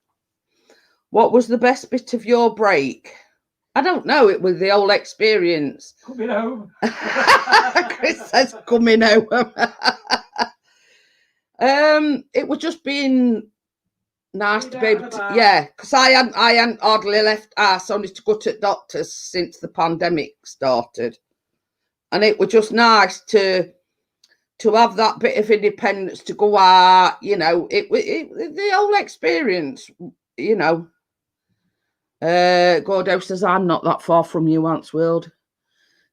What was the best bit of your break? I don't know. It was the whole experience. Coming home. Chris says coming home. It was just being nice to be able to, yeah, because I hadn't hardly left house only to go to doctors since the pandemic started, and it was just nice to have that bit of independence to go out, you know. It the whole experience, you know. Gordo says I'm not that far from you, Antsworld.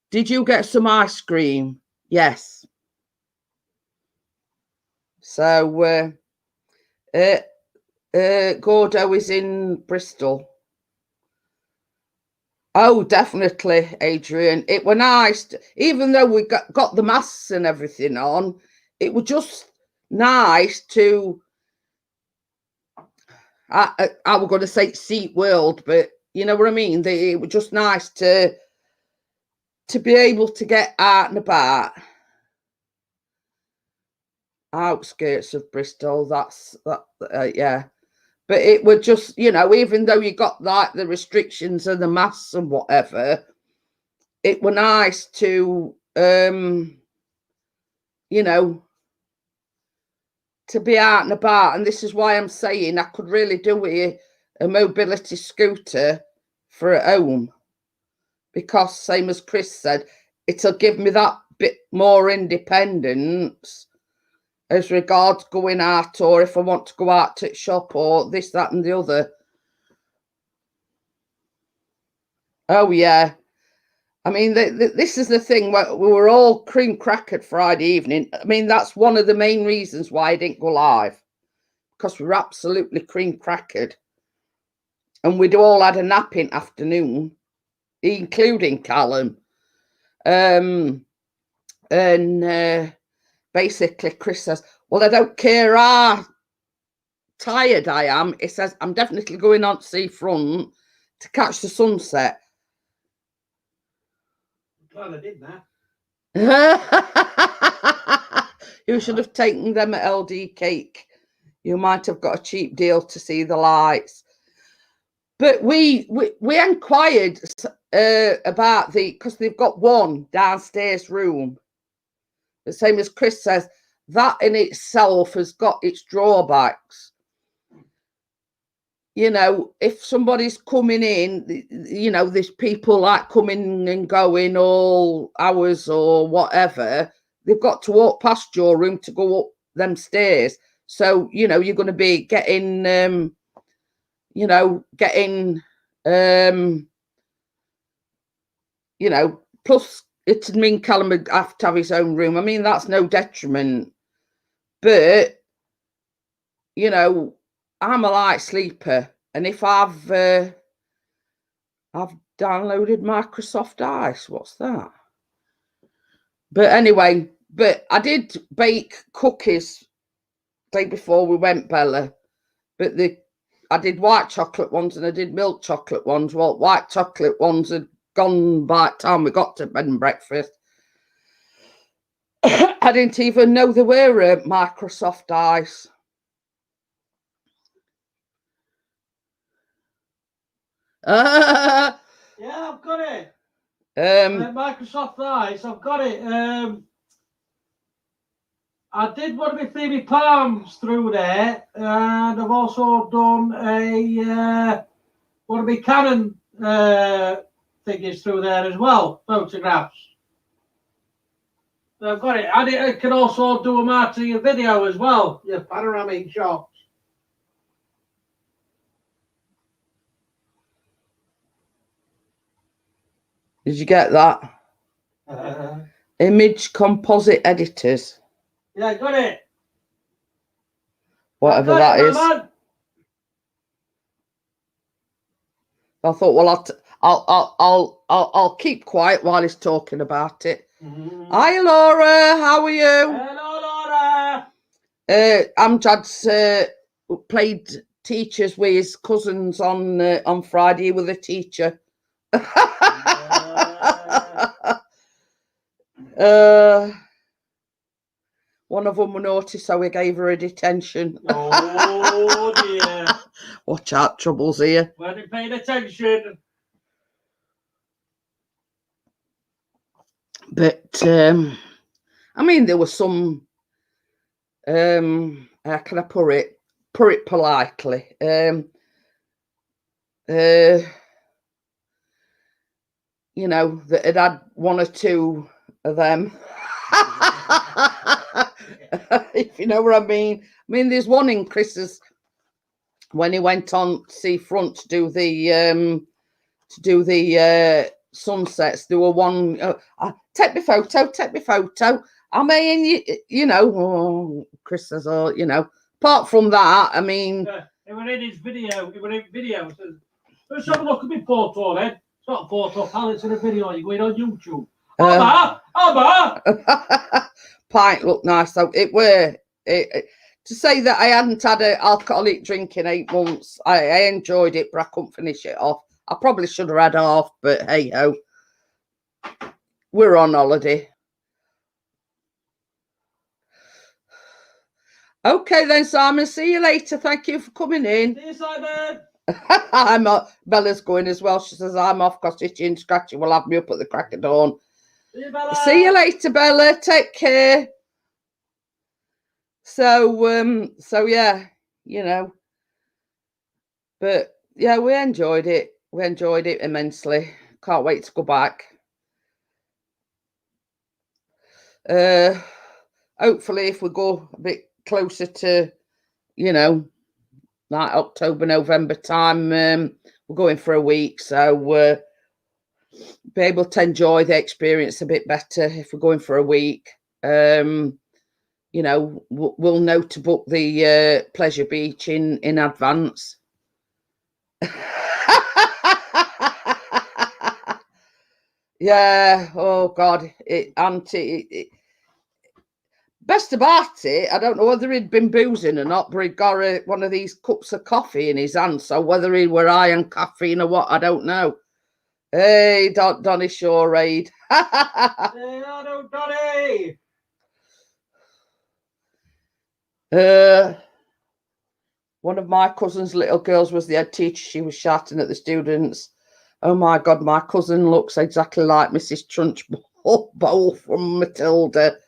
Did you get some ice cream? Yes. So Gordo is in Bristol. Oh, definitely, Adrian. It were nice, even though we got the masks and everything on. It was just nice to. I was going to say seat world, but you know what I mean. It was just nice to be able to get out and about. Outskirts of Bristol. Yeah. But it would just, you know, even though you got like the restrictions and the masks and whatever, it were nice to, you know, to be out and about. And this is why I'm saying I could really do with a mobility scooter for at home. Because, same as Chris said, it'll give me that bit more independence as regards going out, or if I want to go out to shop or this, that and the other. Oh, yeah. I mean, this is the thing. We were all cream crackered Friday evening. I mean, that's one of the main reasons why I didn't go live. Because we were absolutely cream crackered. And we'd all had a napping afternoon, including Callum. Basically, Chris says, well, I don't care how tired I am. He says, I'm definitely going on to seafront to catch the sunset. I'm glad I did that. You should have taken them at LD Cake. You might have got a cheap deal to see the lights. But we inquired about because they've got one downstairs room. The same as Chris says, that in itself has got its drawbacks. You know, if somebody's coming in, you know, there's people like coming and going all hours or whatever. They've got to walk past your room to go up them stairs. So, you know, you're going to be getting, you know, you know, plus it'd mean Callum would have to have his own room. I mean, that's no detriment. But, you know, I'm a light sleeper. And if I've downloaded Microsoft Ice, what's that? But anyway, but I did bake cookies the day before we went, Bella. But I did white chocolate ones and I did milk chocolate ones. Well, white chocolate ones had gone by the time we got to bed and breakfast. I didn't even know there were Microsoft Ice. Yeah, I've got it. Microsoft Ice, I've got it. I did one of my Phoebe Palms through there, and I've also done one of my Canon thingies through there as well, photographs. So I've got it. And it can also do them out to your video as well, your panoramic shots. Did you get that? Image composite editors. Yeah, I got it. Whatever that is. Man. I thought, well, I'll keep quiet while he's talking about it. Hi, Laura. How are you? Hello, Laura. Amjad's played teachers with his cousins on Friday with a teacher. One of them were naughty, so we gave her a detention. Oh dear. Watch out, trouble's here. Weren't you paying attention? But I mean, there was some how can I put it politely? You know, that it had one or two of them. If you know what I mean. I mean, there's one in Chris's when he went on seafront to do the sunsets. There were one. Take me photo. I mean, you know, Chris says, oh, you know. Apart from that, I mean, it was in his video. Let's have a look at my photo then. It's not a photo, pal. It's in a video. You're going on YouTube. Pint looked nice though. It were to say that I hadn't had an alcoholic drink in 8 months. I enjoyed it, but I couldn't finish it off. I probably should have had half, but hey ho. We're on holiday. Okay then, Simon. See you later. Thank you for coming in. See you, Simon. Bella's going as well. She says I'm off because Itchy and Scratchy will have me up at the crack of dawn. See you, Bella. See you later, Bella. Take care. So yeah, you know. But yeah, we enjoyed it. We enjoyed it immensely. Can't wait to go back. Hopefully, if we go a bit closer to, you know, like October, November time, we're going for a week, so be able to enjoy the experience a bit better if we're going for a week. You know, we'll know to book the pleasure beach in advance. Yeah. Oh God. Best about it, I don't know whether he'd been boozing or not, but he'd got one of these cups of coffee in his hand. So whether he were high on caffeine or what, I don't know. Hey, Donny Shore Raid. Hello, Donny. one of my cousin's little girls was the head teacher. She was shouting at the students, "Oh my God, my cousin looks exactly like Mrs. Trunchbull from Matilda."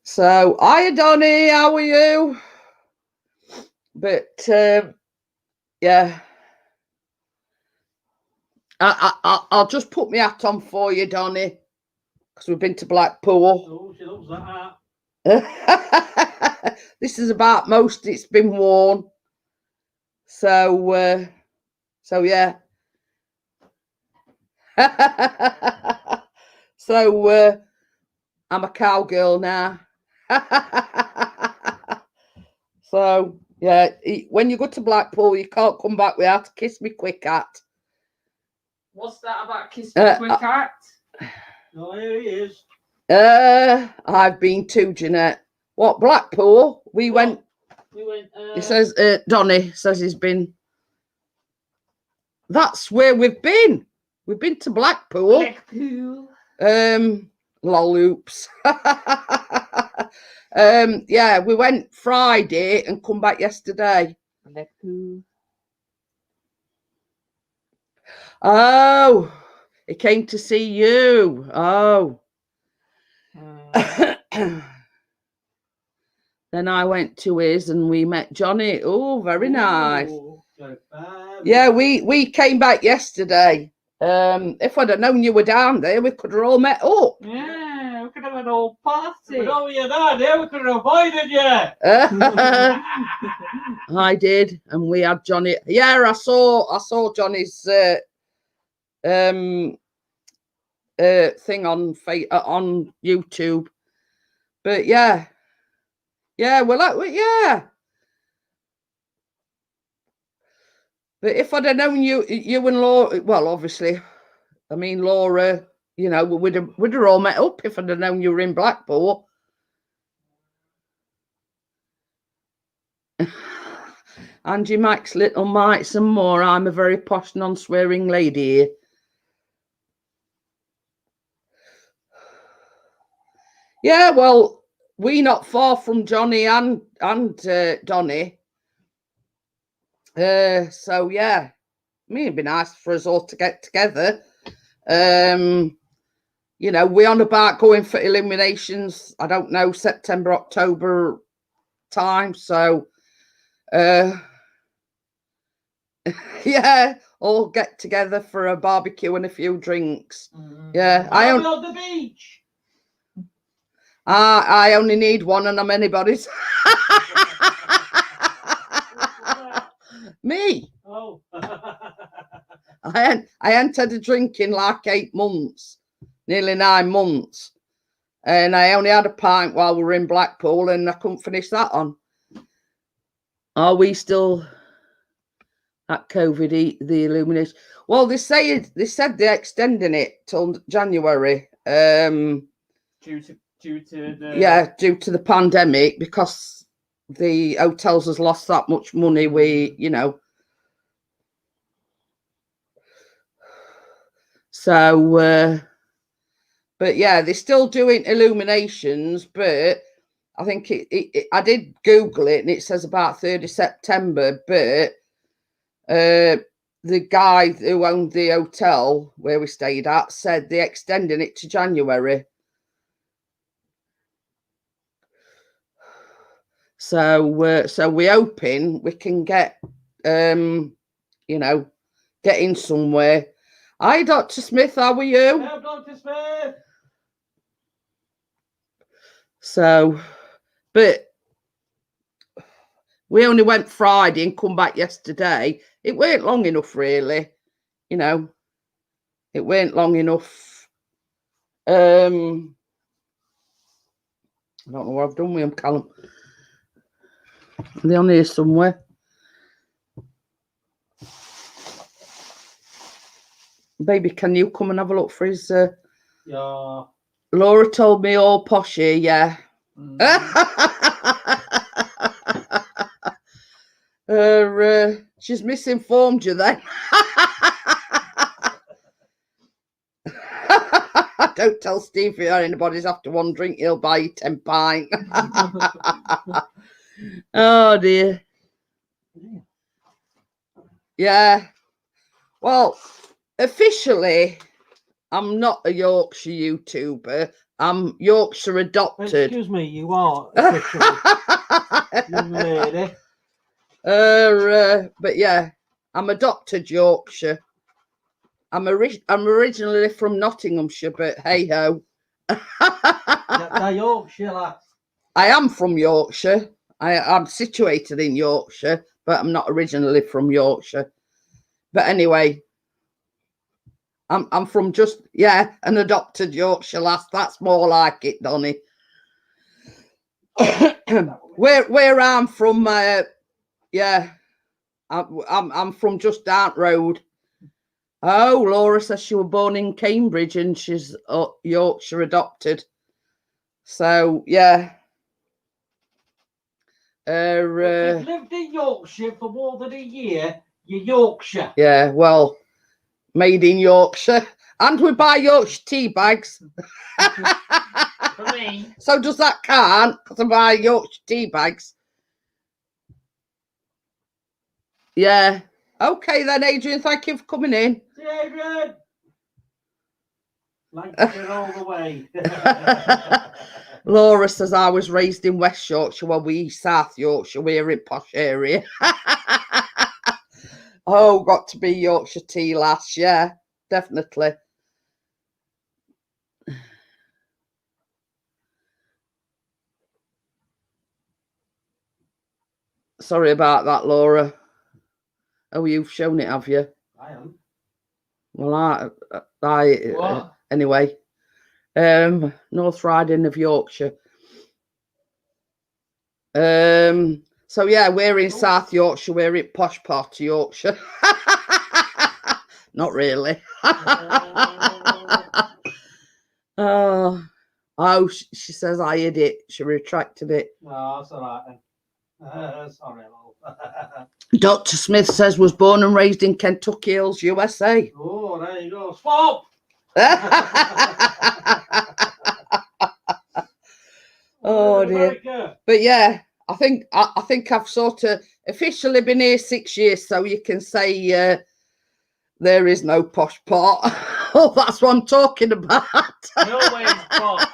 So, hiya, Donny, how are you? But yeah, I'll just put my hat on for you, Donny, because we've been to Blackpool. Oh, she loves that hat. This is about most it's been worn. So yeah. So I'm a cowgirl now. So yeah, when you go to Blackpool, you can't come back without a kiss me quick hat. What's that about kiss me quick hat? Oh, here he is. I've been to Jeanette. What, Blackpool? We went. He says, Donny says he's been. That's where we've been. We've been to Blackpool. Loloops. Yeah, we went Friday and come back yesterday. Oh, he came to see you. Oh. Then I went to his and we met Johnny. Oh, very nice. Yeah, we came back yesterday. If I'd have known you were down there, we could have all met up. Yeah, we could have an old party. But oh, you're down there, we could have avoided you. I did, and we had Johnny. Yeah, I saw Johnny's thing on YouTube. But yeah, we're like, yeah. But if I'd have known you and Laura, well, obviously, I mean Laura, you know, we'd have all met up if I'd have known you were in Blackpool. Angie Max, little mites and more. I'm a very posh, non-swearing lady here. Yeah, well, we not far from Johnny and Donny. So yeah, I mean, it'd be nice for us all to get together. You know, we're on about going for illuminations. I don't know, September, October time. So, yeah, all get together for a barbecue and a few drinks. Yeah, I on the beach. I only need one, and I'm anybody's. Me. Oh. I hadn't had a drink in like 8 months, nearly 9 months. And I only had a pint while we were in Blackpool, and I couldn't finish that on. Are we still at COVID, the illumination? Well, they said they're extending it till January. Due to the due to the pandemic, because the hotels has lost that much money. You know. So, but yeah, they're still doing illuminations, but I think I did Google it and it says about 3rd of September, but the guy who owned the hotel where we stayed at said they're extending it to January. So we're hoping we can get, you know, get in somewhere. Hi, Dr. Smith, how are you? Hello, Dr. Smith. So, but we only went Friday and come back yesterday. It weren't long enough, really. You know, it weren't long enough. I don't know what I've done with them, Callum. They're on here somewhere. Baby, can you come and have a look for his? Yeah. Laura told me all poshy, yeah. She's misinformed you then. Don't tell Steve if anybody's after one drink, he'll buy you 10 pints. Oh dear. Yeah. Well, officially, I'm not a Yorkshire YouTuber. I'm Yorkshire adopted. Excuse me, you are officially, young lady. But yeah, I'm adopted Yorkshire. I'm originally from Nottinghamshire, but hey ho. That's Yorkshire, lass. I am from Yorkshire. I'm situated in Yorkshire, but I'm not originally from Yorkshire. But anyway, I'm from just an adopted Yorkshire lass. That's more like it, Donny. where I'm from, I'm from just down road. Oh, Laura says she was born in Cambridge and she's Yorkshire adopted. So yeah. If you've lived in Yorkshire for more than a year, you're Yorkshire. Yeah, well, made in Yorkshire. And we buy Yorkshire tea bags. For me. So does that count? Because I buy Yorkshire tea bags. Yeah. Okay then, Adrian, thank you for coming in. See, Adrian. Lancashire all the way. Laura says I was raised in West Yorkshire, well, we South Yorkshire, we're in posh area. Oh, got to be Yorkshire tea, lass. Yeah, definitely. Sorry about that, Laura. Oh, you've shown it, have you? I am. Well, I anyway. North Riding of Yorkshire. So yeah, we're in South Yorkshire. We're in posh part of Yorkshire. Not really. Oh, she says I hid it. She retracted it. No, that's all right then. Sorry, love. Dr. Smith says was born and raised in Kentucky Hills, USA. Oh, there you go. Swap. Oh dear. But yeah, I think I've sort of officially been here 6 years, so you can say there is no posh part. Oh, that's what I'm talking about. Always posh.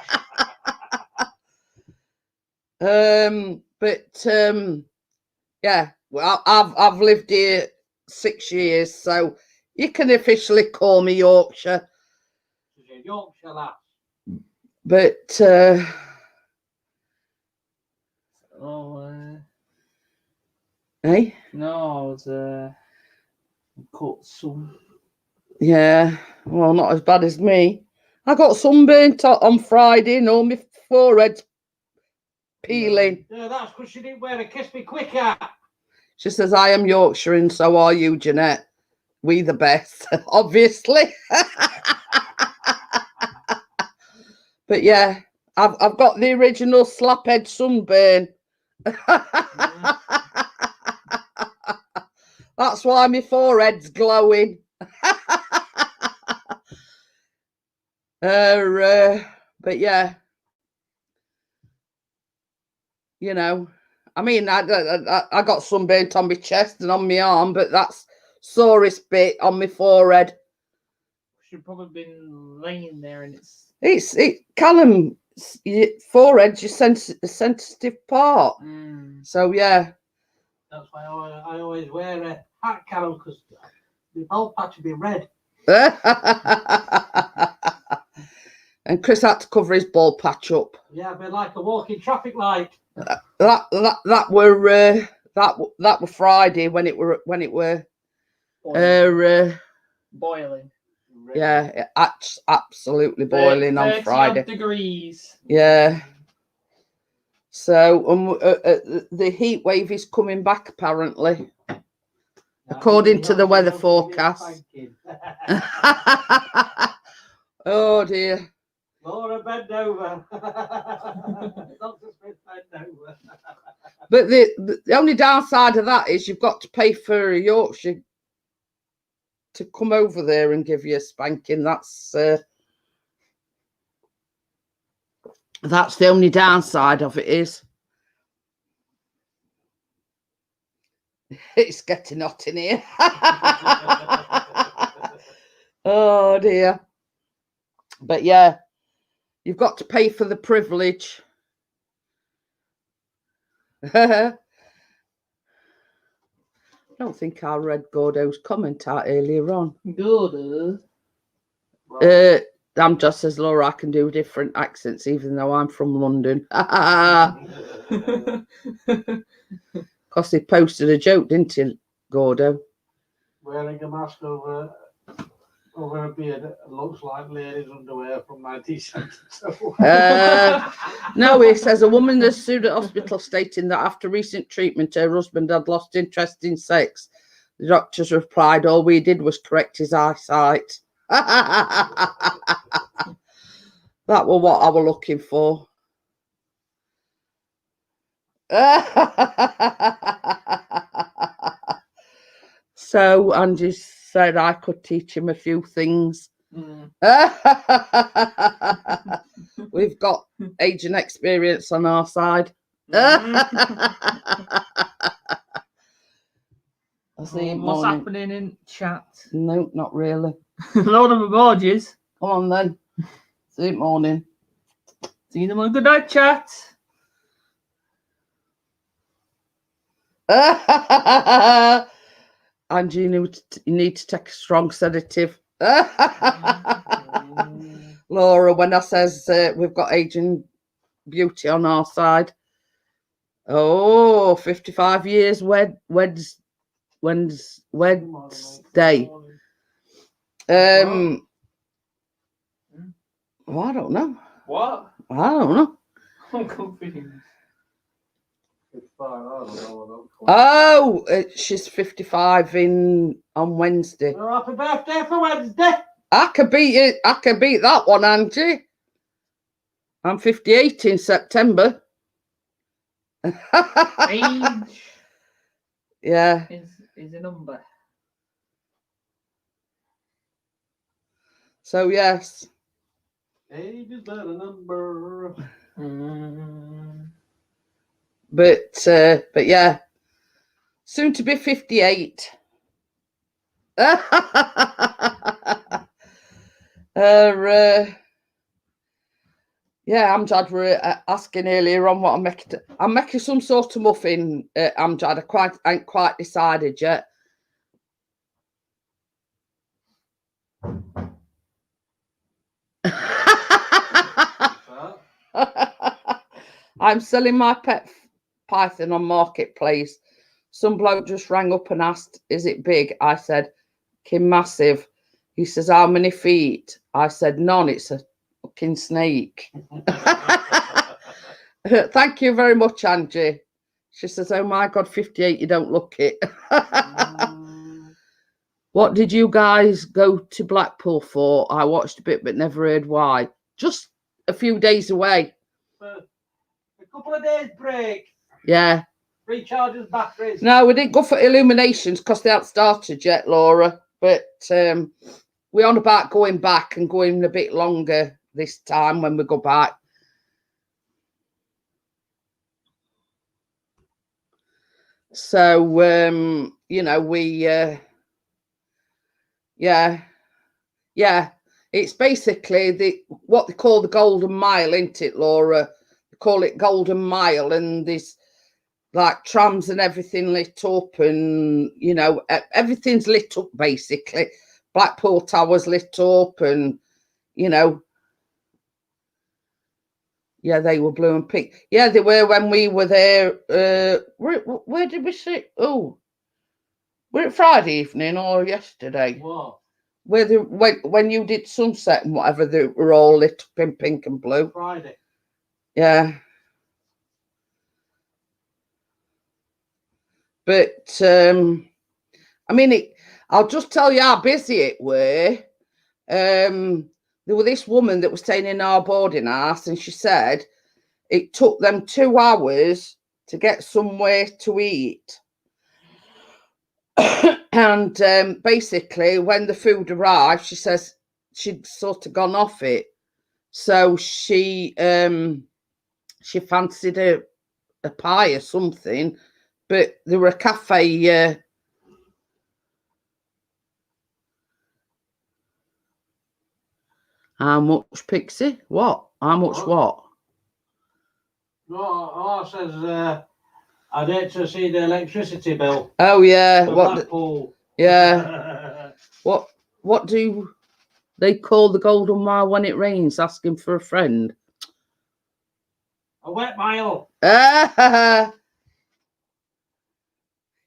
Yeah, well, I've lived here 6 years, so you can officially call me Yorkshire. Yorkshire lass. But hey? No, I was caught some. Yeah, well, not as bad as me. I got sunburnt on Friday, and all my forehead's peeling. Yeah, that's because she didn't wear a Kiss Me Quick hat. She says, I am Yorkshire, and so are you, Jeanette. We the best, obviously. But yeah, I've got the original slaphead sunburn. That's why my forehead's glowing. But yeah, you know, I mean, I got sunburnt on my chest and on my arm, but that's sorest bit on my forehead. Should probably been laying there, and Callum, forehead's your sensitive part. So yeah. That's why I always wear a hat, Carol, because the bald patch would be red. And Chris had to cover his bald patch up. Yeah, I'd be like a walking traffic light. That were Friday when it were boiling. Yeah, absolutely boiling on Friday. Degrees. Yeah. So the heat wave is coming back apparently, according to the weather forecast. Oh dear. Laura, bend over. Dr. Smith, bend over. But the only downside of that is you've got to pay for Yorkshire to come over there and give you a spanking. That's the only downside of it is. It's getting hot in here. Oh dear. But yeah, you've got to pay for the privilege. I don't think I read Gordo's comment out earlier on. Gordo. Amjad says, Laura, I can do different accents even though I'm from London. Because he posted a joke, didn't he, Gordo? Wearing a mask over a beard looks like ladies' underwear from 1972. No, he says a woman has sued at hospital stating that after recent treatment, her husband had lost interest in sex. The doctors replied, all we did was correct his eyesight. That was what I was looking for. So Angie said I could teach him a few things. We've got age and experience on our side. What's happening in chat? No, not really. A load of emojis. Come on then. See you morning. See them on good night chat. And you need to take a strong sedative. Laura, when I says we've got age and beauty on our side. Oh, 55 years Wednesday. Well, I don't know. What? I don't know. I'm confused. Oh, she's 55 on Wednesday. Well, happy birthday for Wednesday. I could beat it. I could beat that one, Angie. I'm 58 in September. Age Yeah. is a number. So yes. Age is but a number. But yeah, soon to be 58. Yeah, Amjad were asking earlier on what I'm making. I'm making some sort of muffin, Amjad. I ain't quite decided yet. I'm selling my pet python on Marketplace. Some bloke just rang up and asked, is it big? I said, Kim, massive. He says, how many feet? I said, none. It's a fucking snake. Thank you very much, Angie. She says, oh my God, 58, you don't look it. What did you guys go to Blackpool for? I watched a bit, but never heard why. Just a few days away. A couple of days break. Yeah. Recharges batteries. No, we didn't go for illuminations because they haven't started yet, Laura. But we're on about going back and going a bit longer this time when we go back. So, you know, yeah. It's basically what they call the Golden Mile, isn't it, Laura? They call it Golden Mile, and there's like trams and everything lit up, and you know everything's lit up basically. Blackpool Tower's lit up, and you know, yeah, they were blue and pink. Yeah, they were when we were there. Where did we sit? Oh, were it Friday evening or yesterday? What? When you did sunset and whatever, they were all lit up in pink and blue. Friday. Yeah. But I mean, I'll just tell you how busy it were. There was this woman that was staying in our boarding house, and she said it took them 2 hours to get somewhere to eat. And basically, when the food arrived, she says she'd sort of gone off it. So she fancied a pie or something. but there were a cafe. How much, Pixie? What? How much what? No, all I says, I'd hate to see the electricity bill. Oh yeah, The what? Blackpool. Yeah. What do they call the golden mile when it rains? Asking for a friend. A wet mile. Yeah,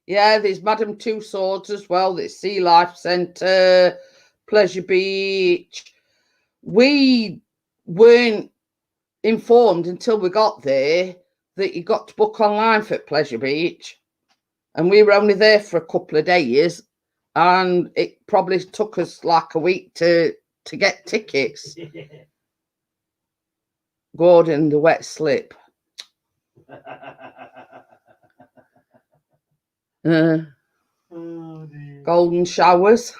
there's Madame Two Swords as well. There's Sea Life Centre, Pleasure Beach. We weren't informed until we got there that you got to book online for Pleasure Beach, and we were only there for a couple of days, and it probably took us like a week to get tickets. Gordon, the wet slip. Oh, dear. Golden showers.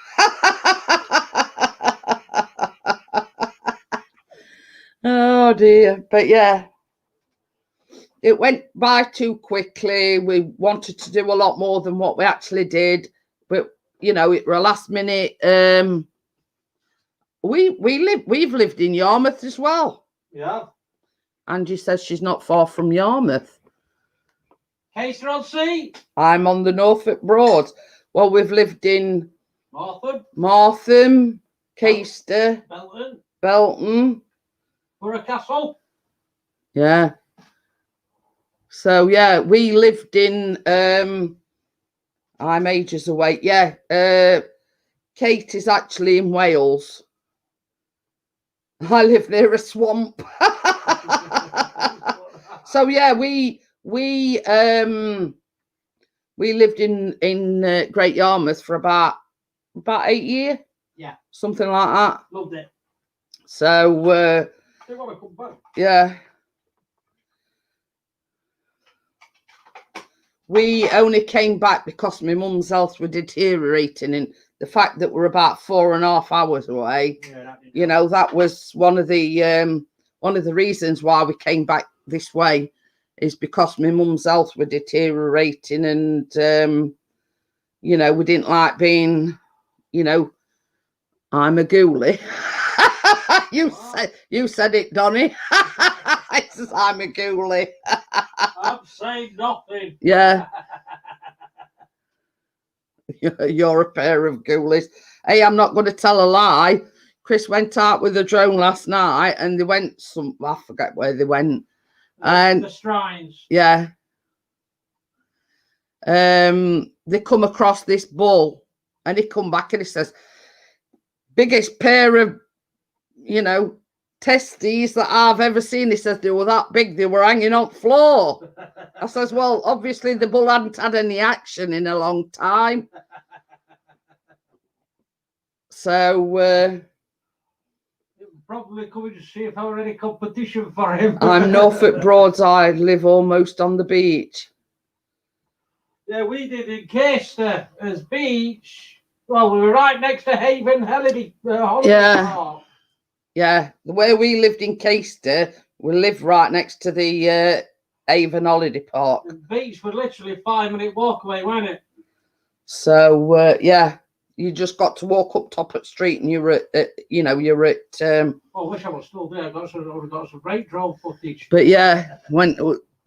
Oh dear. But yeah, it went by too quickly. We wanted to do a lot more than what we actually did, but you know, it were a last minute. We've lived in Yarmouth as well. Yeah. Angie says she's not far from Yarmouth. Caister-on-Sea. I'm on the Norfolk Broads. Well, we've lived in Martham. Caister, Belton. Borough Castle. Yeah. So yeah, we lived in I'm ages away. Yeah. Kate is actually in Wales. I live near a swamp. So yeah, we lived in Great Yarmouth for about 8 years. Yeah. Something like that. Loved it. So They want to come back. yeah. We only came back because my mum's health was deteriorating, and the fact that we're about 4.5 hours away, you know, that was one of the reasons why we came back this way, is because my mum's health was deteriorating, and you know, we didn't like being, you know, I'm a ghoulie. You said it, Donny. It says I'm a ghoulie. I'm saying nothing. Yeah. You're a pair of ghoulies. Hey, I'm not going to tell a lie. Chris went out with a drone last night, and they went I forget where they went. And the shrines. Yeah. They come across this bull, and he come back and he says, biggest pair of, you know, testes that I've ever seen. He says they were that big, they were hanging on the floor. I says, well, obviously the bull hadn't had any action in a long time. So probably coming to see if I were any competition for him. I'm Norfolk Broads. I live almost on the beach. Yeah, we did in Caister as beach. Well, we were right next to Haven Holiday Park. Yeah, the way we lived in Caister, we lived right next to the Avon Holiday Park. The beach was literally a 5-minute walk away, wasn't it? So yeah, you just got to walk up top of the street, and you were at you know, you're at. Oh, I wish I was still there. I would have got some great drone footage. But yeah, when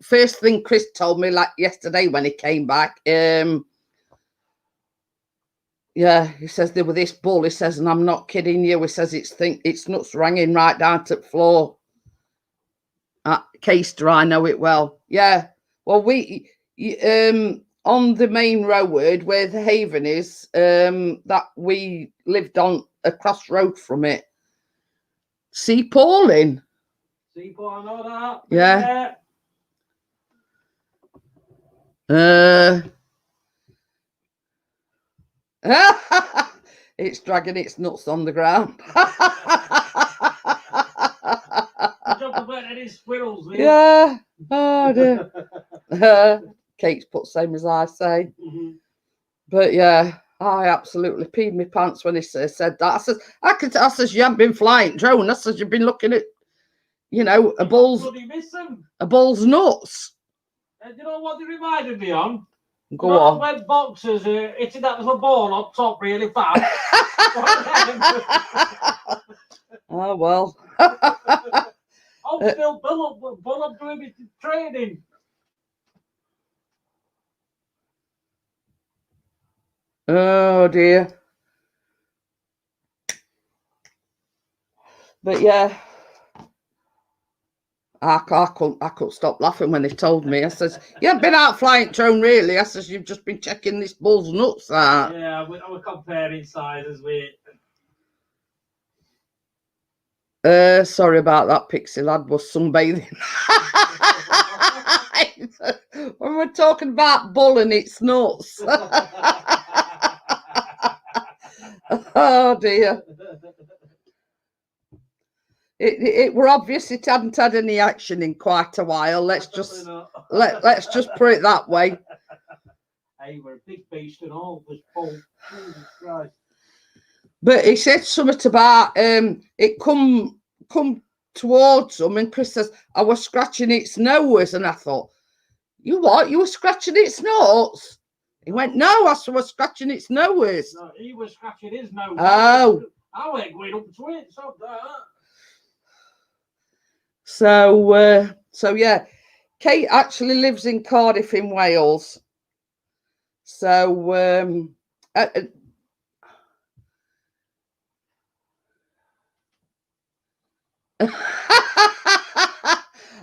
first thing Chris told me, like yesterday when he came back, yeah, he says there was this bull. He says, and I'm not kidding you. He says it's nuts ringing right down to the floor. At Caister, I know it well. Yeah, well, we on the main road where the Haven is, that we lived on a crossroad from it. See Pauline. See Paul, I know that. Yeah. It's dragging its nuts on the ground. Yeah. Oh dear. Kate's put same as I say. Mm-hmm. But yeah, I absolutely peed my pants when he said that. I says you haven't been flying drone. I says you've been looking at, you know, a bull's nuts. And you know what they reminded me on? Go Not on. when boxers are hitting that little ball on top really fast. Oh, well. I'm still bull up doing my training. Oh, dear. But, yeah. I couldn't stop laughing when they told me. I says, you haven't been out flying drone, really. I says, you've just been checking this bull's nuts out. Yeah, I was comparing sizes with. Sorry about that, Pixie lad was sunbathing. When we're talking about bull and its nuts. Oh, dear. It were obvious it hadn't had any action in quite a while. Let's just put it that way. Hey, we're a big beast and all was bull. Jesus Christ. But he said something about it come towards him, and Chris says, I was scratching its nose, and I thought, you what? You were scratching its nuts? He went, no, I was scratching its nose. No, he was scratching his nose. Oh. I went going up to it, so So yeah, Kate actually lives in Cardiff in Wales. So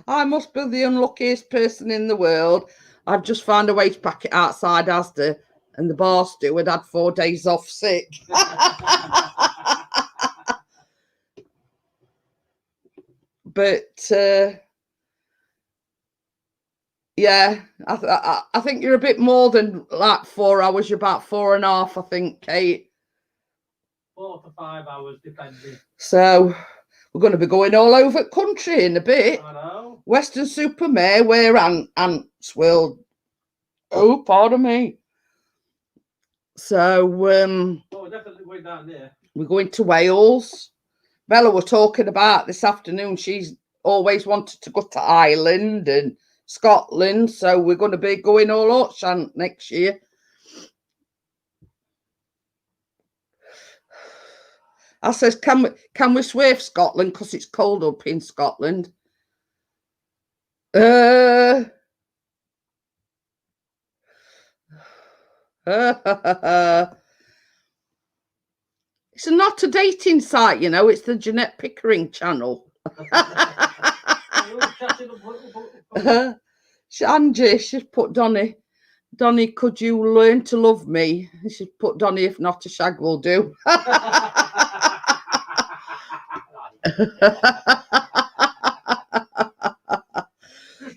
I must be the unluckiest person in the world. I've just found a waste packet outside Asda, and the bar steward had 4 days off sick. But yeah, I think you're a bit more than like 4 hours. You're about 4.5, I think, Kate. 4 to 5 hours, depending. So we're going to be going all over the country in a bit. I know. Weston-super-Mare, where ants will. Oh, pardon me. So we're definitely going down there. We're going to Wales. Bella were talking about this afternoon. She's always wanted to go to Ireland and Scotland, so we're going to be going all out next year. I says, can we swerve Scotland because it's cold up in Scotland? It's not a dating site, you know. It's the Jeanette Pickering channel. Angie, she's put Donny, could you learn to love me? She's put Donny, if not, a shag will do.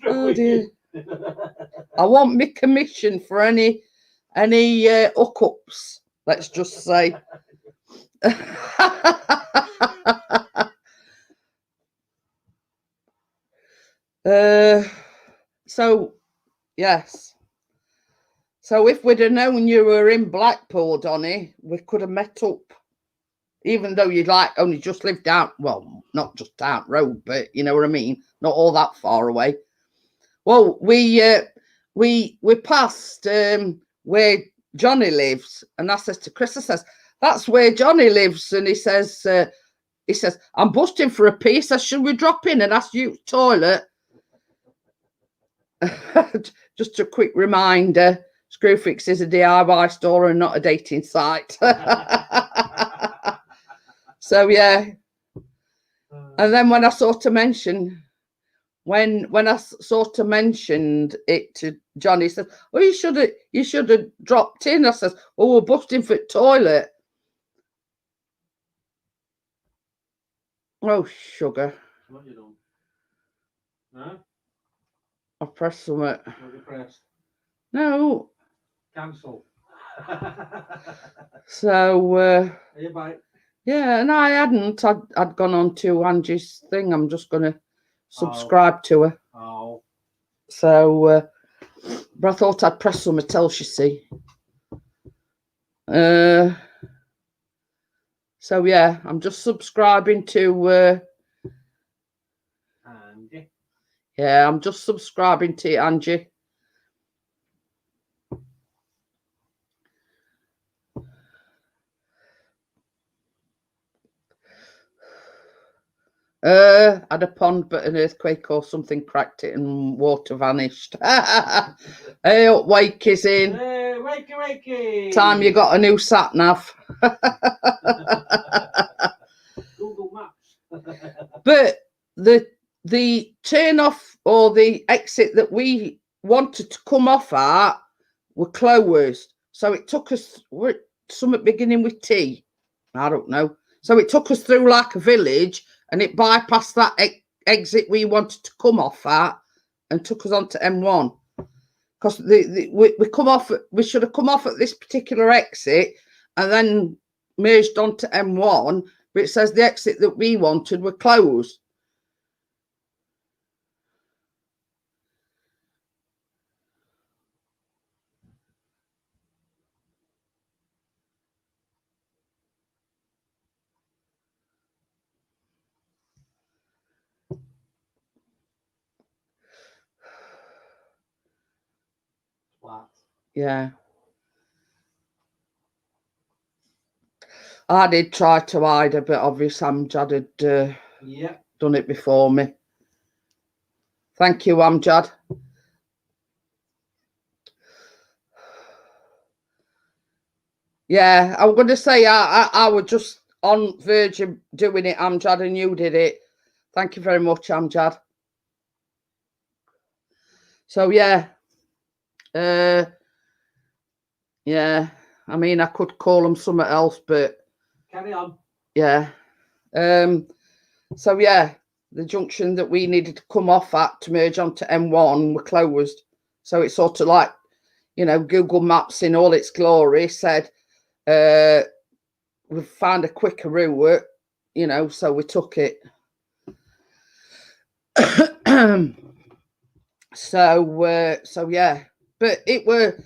Oh dear. I want me commission for any hookups, let's just say. So yes. So if we'd have known you were in Blackpool, Donny, we could have met up. Even though you'd like only just lived down, well, not just down road, but you know what I mean, not all that far away. Well, we passed where Johnny lives, and I says to Chris, I says, that's where Johnny lives, and he says, I'm busting for a pee. I says, should we drop in and ask you toilet? Just a quick reminder, Screwfix is a DIY store and not a dating site. So yeah. And then when I sort of mentioned it to Johnny, he said, "Oh, you should have dropped in." I says, "Oh, we're busting for the toilet." Oh, sugar. What you doing? Huh? I pressed something. What you pressed? No. Cancel. So Bye. yeah, and I hadn't. I'd gone on to Angie's thing. I'm just going to subscribe to her. Oh. So, but I thought I'd press something else, you see. So yeah, I'm just subscribing to. Angie. Yeah, I'm just subscribing to Angie. Had a pond, but an earthquake or something cracked it and water vanished. Hey, up, Wakey's in. Hey, wakey, wakey. Time you got a new sat nav. Google Maps. But the turn off or the exit that we wanted to come off at were closed. So it took us something beginning with T. I don't know. So it took us through like a village and it bypassed that exit we wanted to come off at and took us onto M1. Because we should have come off at this particular exit and then merged onto M1, but it says the exit that we wanted were closed. What? Yeah. I did try to hide her, but obviously Amjad had done it before me. Thank you, Amjad. Yeah, I'm going to say I was just on verge of doing it, Amjad, and you did it. Thank you very much, Amjad. So, yeah. Yeah, I mean, I could call them something else, but... Carry on. Yeah. So, yeah, the junction that we needed to come off at to merge onto M1 were closed. So it's sort of like, you know, Google Maps in all its glory said, we've found a quicker route, you know, so we took it. So yeah, but it were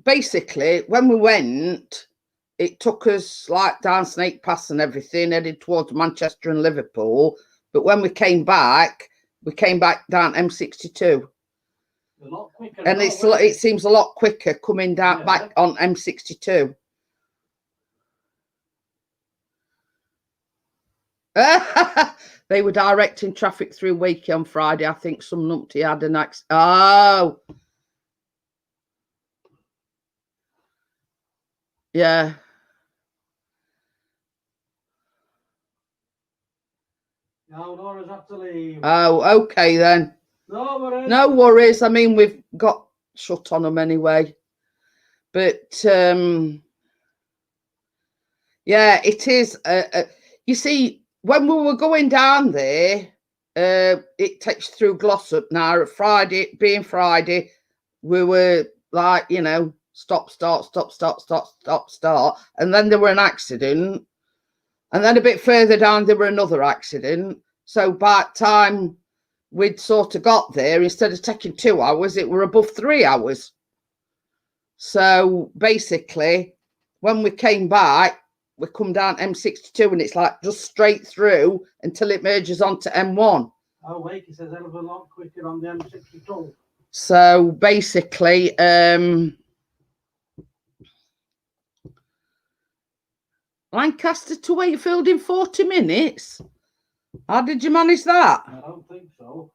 basically when we went, it took us like down Snake Pass and everything, headed towards Manchester and Liverpool. But when we came back down M62. A lot quicker. And it seems a lot quicker coming down back on M62. They were directing traffic through Wakey on Friday. I think some numpty had an accident. Oh. Yeah. No, Nora's have to leave. Oh, okay then. No worries. No worries. I mean, we've got shut on them anyway. But, yeah, it is. You see, when we were going down there, it takes through Glossop now. Friday, being Friday, we were like, you know, stop, start, stop, stop, stop, stop, start. And then there were an accident. And then a bit further down, there were another accident. So by the time we'd sort of got there, instead of taking 2 hours, it were above 3 hours. So basically, when we came back, we come down M62 and it's like just straight through until it merges onto M1. Oh, Wakey says hell of a lot quicker on the M62. So basically, Lancaster to Wakefield in 40 minutes. How did you manage that? I don't think so.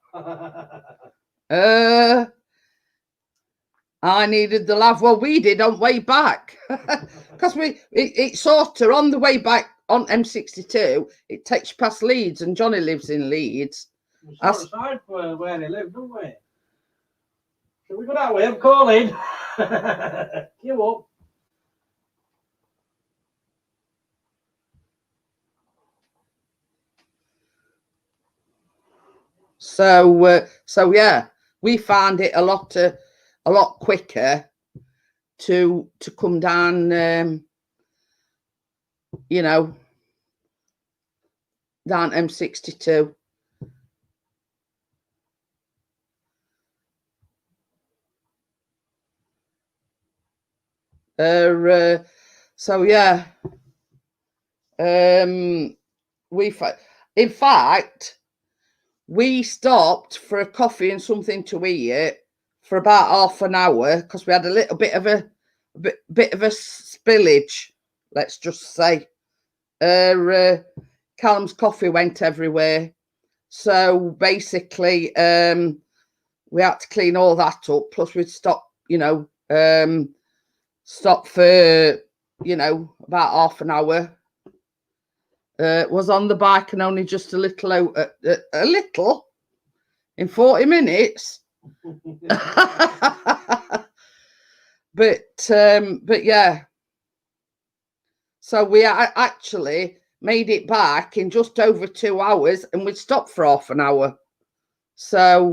I needed the lav. Well, we did on way back because it sort of on the way back on M62. It takes you past Leeds, and Johnny lives in Leeds. We're sort of side for where he lived, don't we? Shall we go that way? I'm calling. Queue up. So yeah, we found it a lot quicker to come down, you know, down M62. So yeah, in fact, we stopped for a coffee and something to eat for about half an hour because we had a little bit of a bit of a spillage, let's just say. Callum's coffee went everywhere. So basically, we had to clean all that up. Plus, we'd stop, stop for, about half an hour. Was on the bike and only just a little in 40 minutes. but yeah. So we actually made it back in just over 2 hours, and we'd stopped for half an hour. So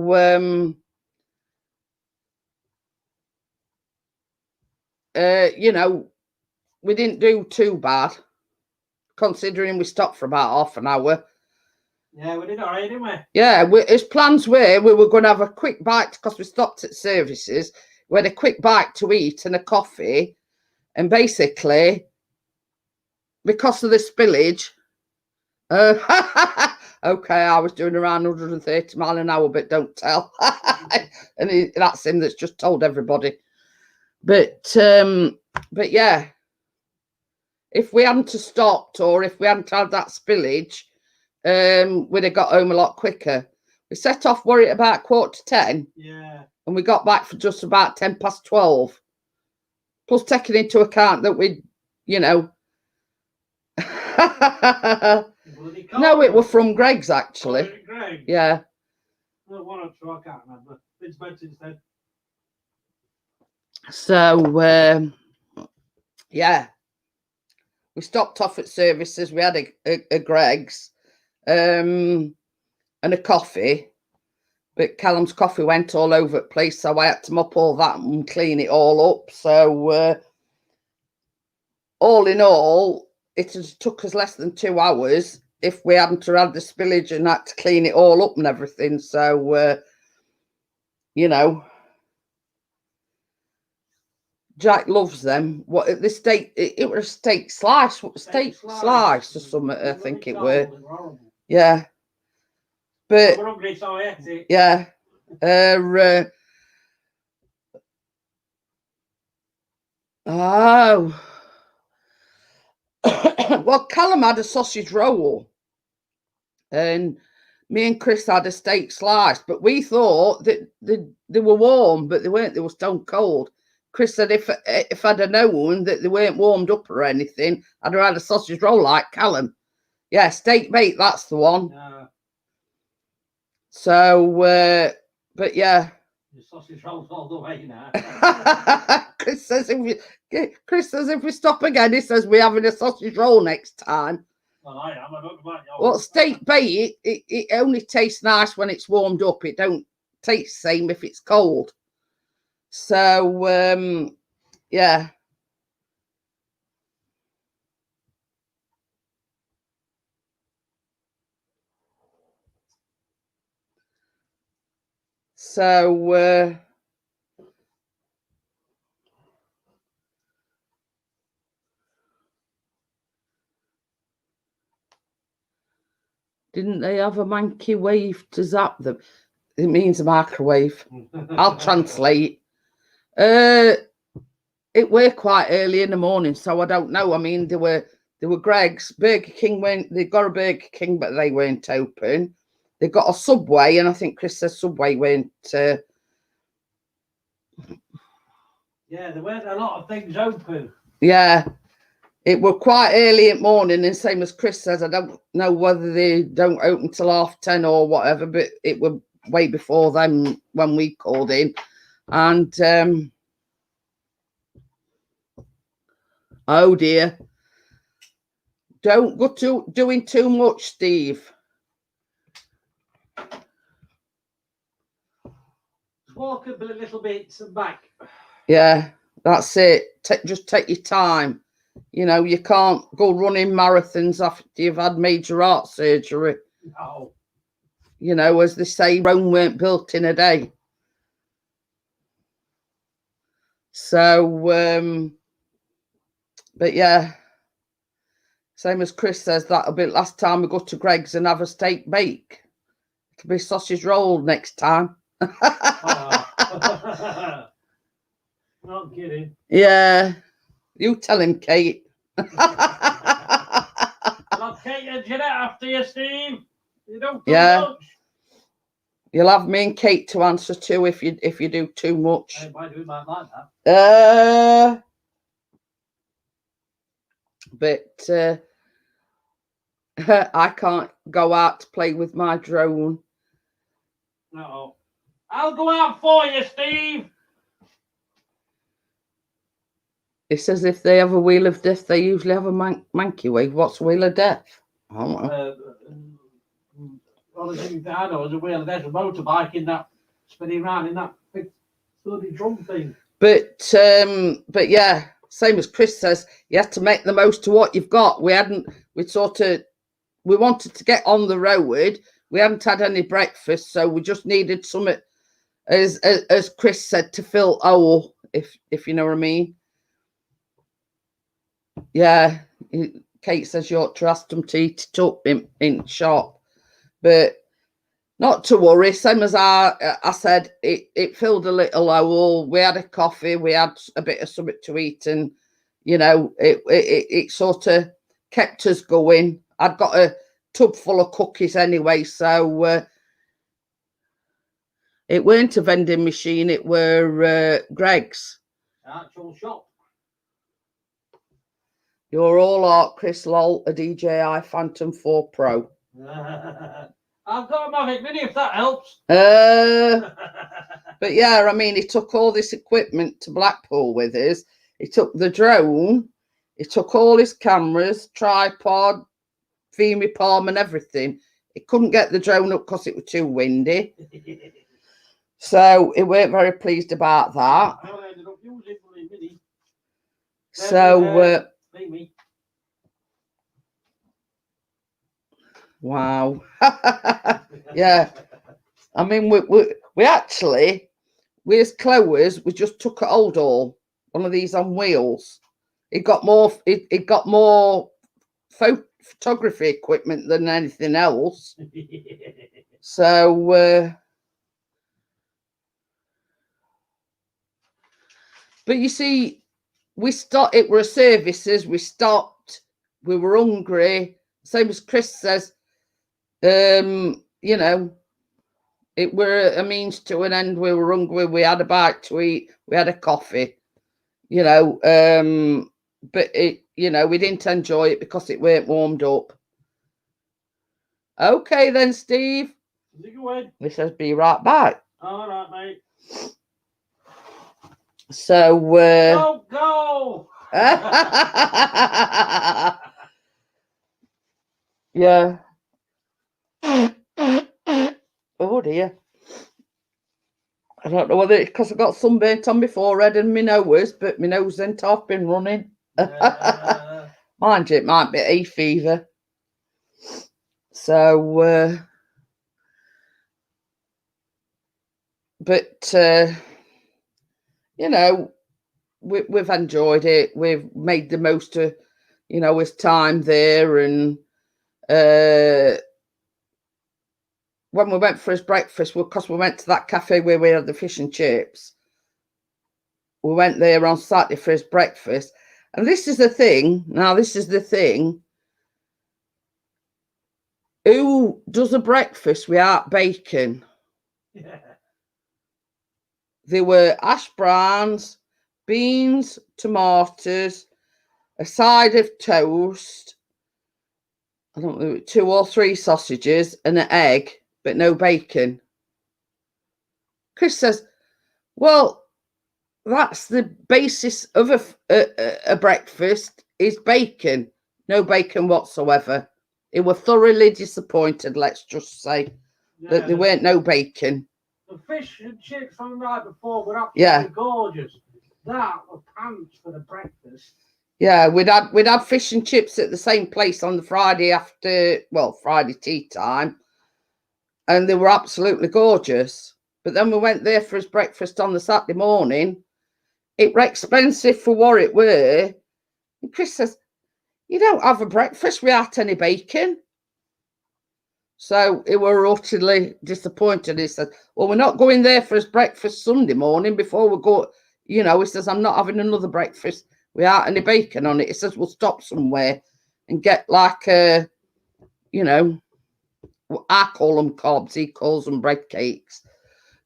we didn't do too bad, considering we stopped for about half an hour. Yeah, we did all right, didn't we? Yeah, his plans were we were going to have a quick bite because we stopped at services. We had a quick bite to eat and a coffee, and basically, because of the spillage, okay, I was doing around 130 miles an hour, but don't tell. And that's him that's just told everybody. But yeah, if we hadn't stopped, or if we hadn't had that spillage, we'd have got home a lot quicker. We set off worry about 10:15. Yeah. And we got back for just about 12:10. Plus taking into account that we'd, No, it was from Greg's, actually. Oh, Greg? Yeah. Well, one or two, I can't remember. It's better instead. So, yeah. We stopped off at services. We had a Greg's and a coffee. But Callum's coffee went all over the place, so I had to mop all that and clean it all up. So, all in all, it took us less than 2 hours if we hadn't had the spillage and had to clean it all up and everything. So, Jack loves them. What the steak? It was a steak slice. Steak slice or something. I think it were. Yeah, but we're hungry, so I ate it. Yeah. Oh. Well, Callum had a sausage roll, and me and Chris had a steak slice, but we thought that they were warm, but they weren't. They were stone cold. Chris said if I'd have known that they weren't warmed up or anything, I'd have had a sausage roll like Callum. Yeah, steak bake, that's the one. So, but yeah. The sausage rolls all the way now. Chris says if we stop again, he says we're having a sausage roll next time. Well, I am. I don't know about you. Well, steak bake, it only tastes nice when it's warmed up. It don't taste the same if it's cold. So, yeah. So, didn't they have a manky wave to zap them? It means a microwave. I'll translate. It were quite early in the morning, so I don't know. I mean, there were Greg's. Burger King they got a Burger King, but they weren't open. They got a Subway, and I think Chris says Subway weren't. Yeah, there weren't a lot of things open. Yeah, it were quite early in the morning, and same as Chris says, I don't know whether they don't open till 10:30 or whatever, but it were way before then when we called in. And oh dear, don't go doing too much, Steve. Walk a little bit back. Yeah, that's it. Just take your time. You can't go running marathons after you've had major heart surgery. No. As they say, Rome weren't built in a day. So, but yeah, same as Chris says, that'll be last time we go to Greg's and have a steak bake. It'll be sausage roll next time. Not kidding. Yeah, you tell him, Kate. I'll Kate and Jeanette after you, Steve. You don't do Yeah. much. You'll have me and Kate to answer to if you do too much. Hey, why do we might like that? But I can't go out to play with my drone. No. I'll go out for you, Steve. It says if they have a wheel of death, they usually have a monkey wave. What's wheel of death? I don't know. Only thing I know is a wheel of death, a motorbike in that spinning around in that big bloody drum thing. But yeah, same as Chris says, you have to make the most of what you've got. We wanted to get on the road. We hadn't had any breakfast, so we just needed something, as Chris said, to fill hole, if you know what I mean. Yeah, Kate says Yorkshire asked them to eat it up in shop, but not to worry. Same as I said, it filled a little hole. We had a coffee, we had a bit of something to eat, and you know, it sort of kept us going. I'd got a tub full of cookies anyway, so it weren't a vending machine. It were Greg's. Actual shop. You're all art, Chris Lol, a DJI Phantom 4 Pro. I've got a Mavic Mini if that helps. But yeah, I mean, he took all this equipment to Blackpool with us. He took the drone. He took all his cameras, tripod, Femi palm and everything. He couldn't get the drone up because it was too windy. So he weren't very pleased about that. I ended up using my Mini. So... Maybe. Wow. Yeah. I mean, we actually, we as Chloe's, we just took an old all, one of these on wheels. It got more photography equipment than anything else. So, but you see, it were services, we stopped, we were hungry, same as Chris says, you know, it were a means to an end. We were hungry, we had a bite to eat, we had a coffee, you know, but it, you know, we didn't enjoy it because it weren't warmed up. Okay then, Steve. He says be right back. All right, mate. So Don't go. Yeah. Oh dear. I don't know whether it's because I got sunburnt on my forehead and my nose, but my nose ain't half been running. Mind you, it might be hay fever. So, but you know, we've enjoyed it. We've made the most of, you know, his time there. And when we went for his breakfast, because we went to that cafe where we had the fish and chips, we went there on Saturday for his breakfast. And this is the thing. Now, this is the thing. Who does a breakfast without bacon? Yeah. There were hash browns, beans, tomatoes, a side of toast, I don't know, 2 or 3 sausages and an egg, but no bacon. Chris says, well, that's the basis of a breakfast, is bacon. No bacon whatsoever. They were thoroughly disappointed, let's just say, that there weren't no bacon. The fish and chips from the night before were absolutely gorgeous. That was pants for the breakfast. Yeah, we'd had fish and chips at the same place on the Friday Friday tea time, and they were absolutely gorgeous. But then we went there for his breakfast on the Saturday morning. It were expensive for what it were. And Chris says, you don't have a breakfast without any bacon. So he were utterly disappointed. He said, well, we're not going there for his breakfast Sunday morning before we go. You know, he says, I'm not having another breakfast without any bacon on it. He says, we'll stop somewhere and get like a you know, I call them cobs, he calls them bread cakes.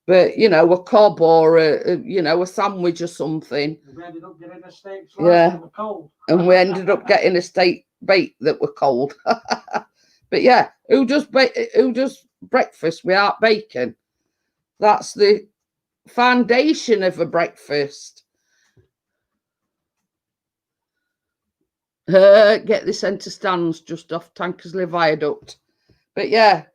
But, you know, a cob or, you know, a sandwich or something. We ended up getting a steak slice Yeah. that were cold. And we ended up getting a steak bake that were cold. But yeah, who does breakfast without bacon? That's the foundation of a breakfast. Get the centre stands just off Tankersley Viaduct. But yeah,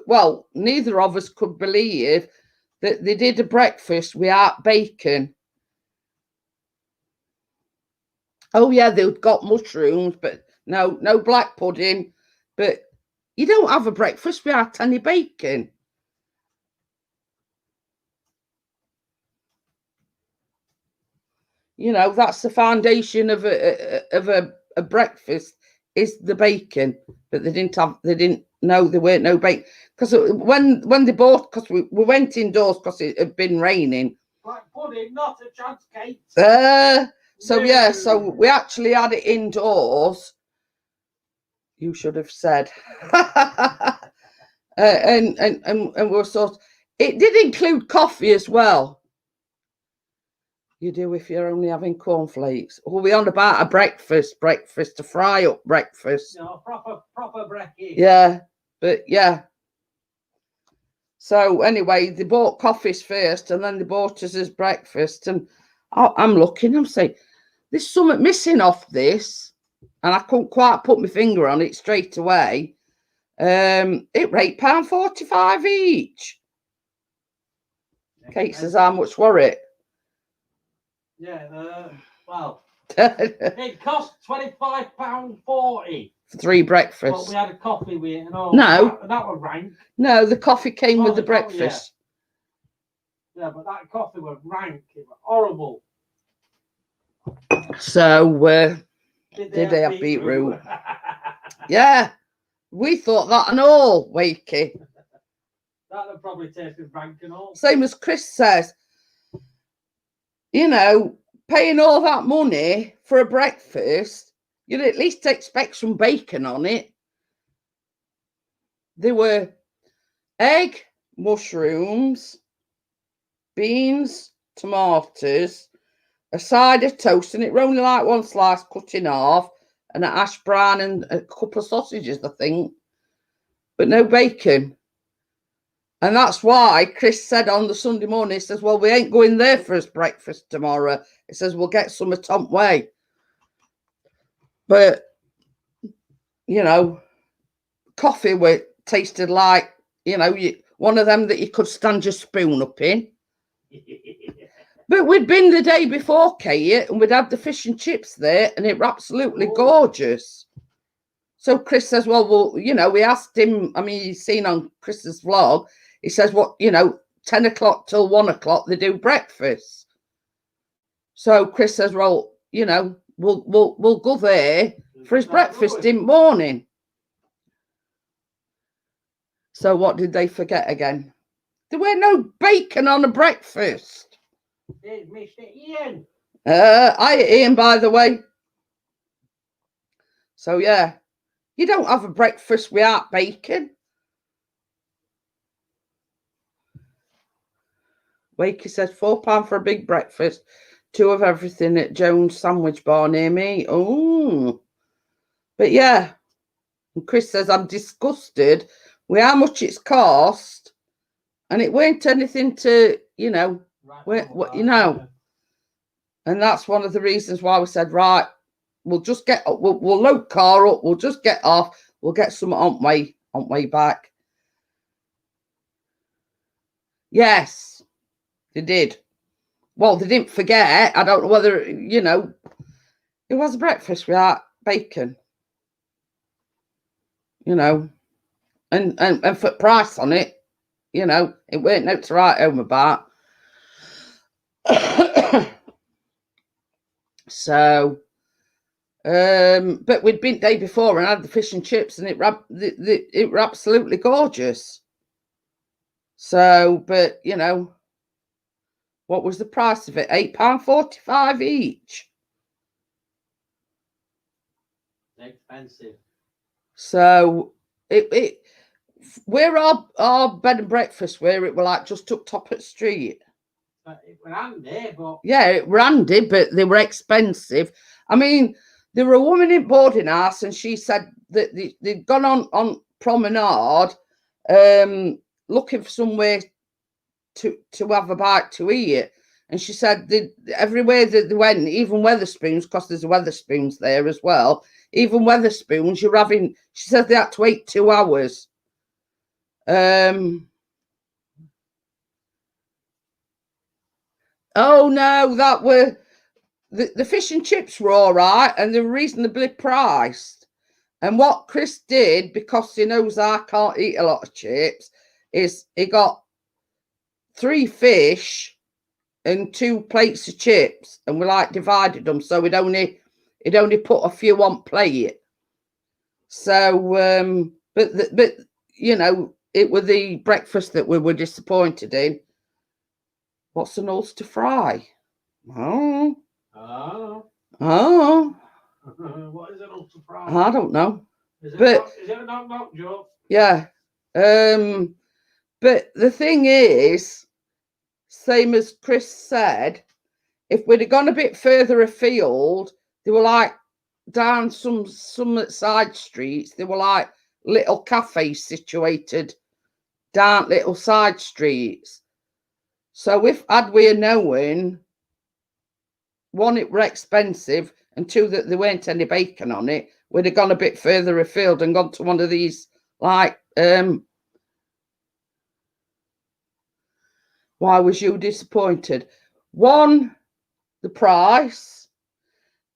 well, neither of us could believe that they did a breakfast without bacon. Oh yeah, they've got mushrooms, but no black pudding. But you don't have a breakfast without any bacon. You know, that's the foundation of a breakfast is the bacon. But they didn't know there weren't no bacon. Because when they bought, because we went indoors because it had been raining. Black pudding, not a chance, Kate. So yeah, so we actually had it indoors. You should have said. And we're sort. It did include coffee as well. You do if you're only having cornflakes. We'll be on about a breakfast, a fry up breakfast. No, proper breakfast. Yeah, but yeah. So anyway, they bought coffees first, and then they bought us as breakfast. And I'm looking, I'm saying, there's something missing off this, and I couldn't quite put my finger on it straight away. It were £8.45 each. Kate says, how much were it? Yeah, well, it cost £25.40 for 3 breakfasts. But we had a coffee with it and all. No. That was rank. No, the coffee came with the breakfast. Yeah, but that coffee was rank. It was horrible. So, did they have beetroot? Yeah, we thought that and all, Wakey. That would probably taste as rank and all. Same as Chris says. You know, paying all that money for a breakfast, you'd at least expect some bacon on it. There were egg, mushrooms, beans, tomatoes, a side of toast, and it were only like one slice cut in half, and an hash brown and a couple of sausages, I think, but no bacon. And that's why Chris said on the Sunday morning, he says, well, we ain't going there for his breakfast tomorrow. He says, we'll get some at Tom Way. But, you know, coffee tasted like, you know, one of them that you could stand your spoon up in. But we'd been the day before, Kate, and we'd had the fish and chips there, and it was absolutely gorgeous. So Chris says, well, you know, we asked him, I mean, you've seen on Chris's vlog, he says, what, you know, 10 o'clock till 1 o'clock, they do breakfast. So Chris says, well, you know, we'll go there for his breakfast in the morning. So what did they forget again? There were no bacon on a breakfast. It's Mr. Ian. Hi, Ian, by the way. So, yeah, you don't have a breakfast without bacon. Wakey says £4 for a big breakfast, 2 of everything at Jones Sandwich Bar near me. Oh, but yeah. And Chris says I'm disgusted with how much it's cost, and it weren't anything to, you know, you know. And that's one of the reasons why we said, right, we'll just get, we'll load car up, we'll just get off, we'll get some on way back. Yes. They did. Well, they didn't forget. I don't know whether, you know, it was a breakfast without bacon. You know, and for price on it, you know, it weren't no to write home about. So, but we'd been the day before and had the fish and chips, and it were absolutely gorgeous. So, but you know, what was the price of it? £8.45 each. Expensive. So where our bed and breakfast, where it were like just up top at street. But it were handy, but Yeah, it were handy, but they were expensive. I mean, there were a woman in boarding house, and she said that they'd gone on promenade, looking for somewhere to have a bite to eat. And she said everywhere that they went, even Weatherspoons, because there's a Weatherspoons there as well, even Weatherspoons, you're having, she said they had to wait 2 hours. Oh no, that were the fish and chips were all right, and they're reasonably priced. And what Chris did, because he knows I can't eat a lot of chips, is he got 3 fish and 2 plates of chips, and we like divided them, so he'd only put a few on plate. So but you know, it was the breakfast that we were disappointed in. What's an Ulster fry? Oh. What is an Ulster fry? I don't know. Is it But is it a knock joke? yeah. But the thing is, same as Chris said, if we'd have gone a bit further afield, they were like down some side streets, they were like little cafes situated down little side streets. So if had we known, 1, it were expensive, and 2, that there weren't any bacon on it, we'd have gone a bit further afield and gone to one of these, like, why was you disappointed? 1, the price.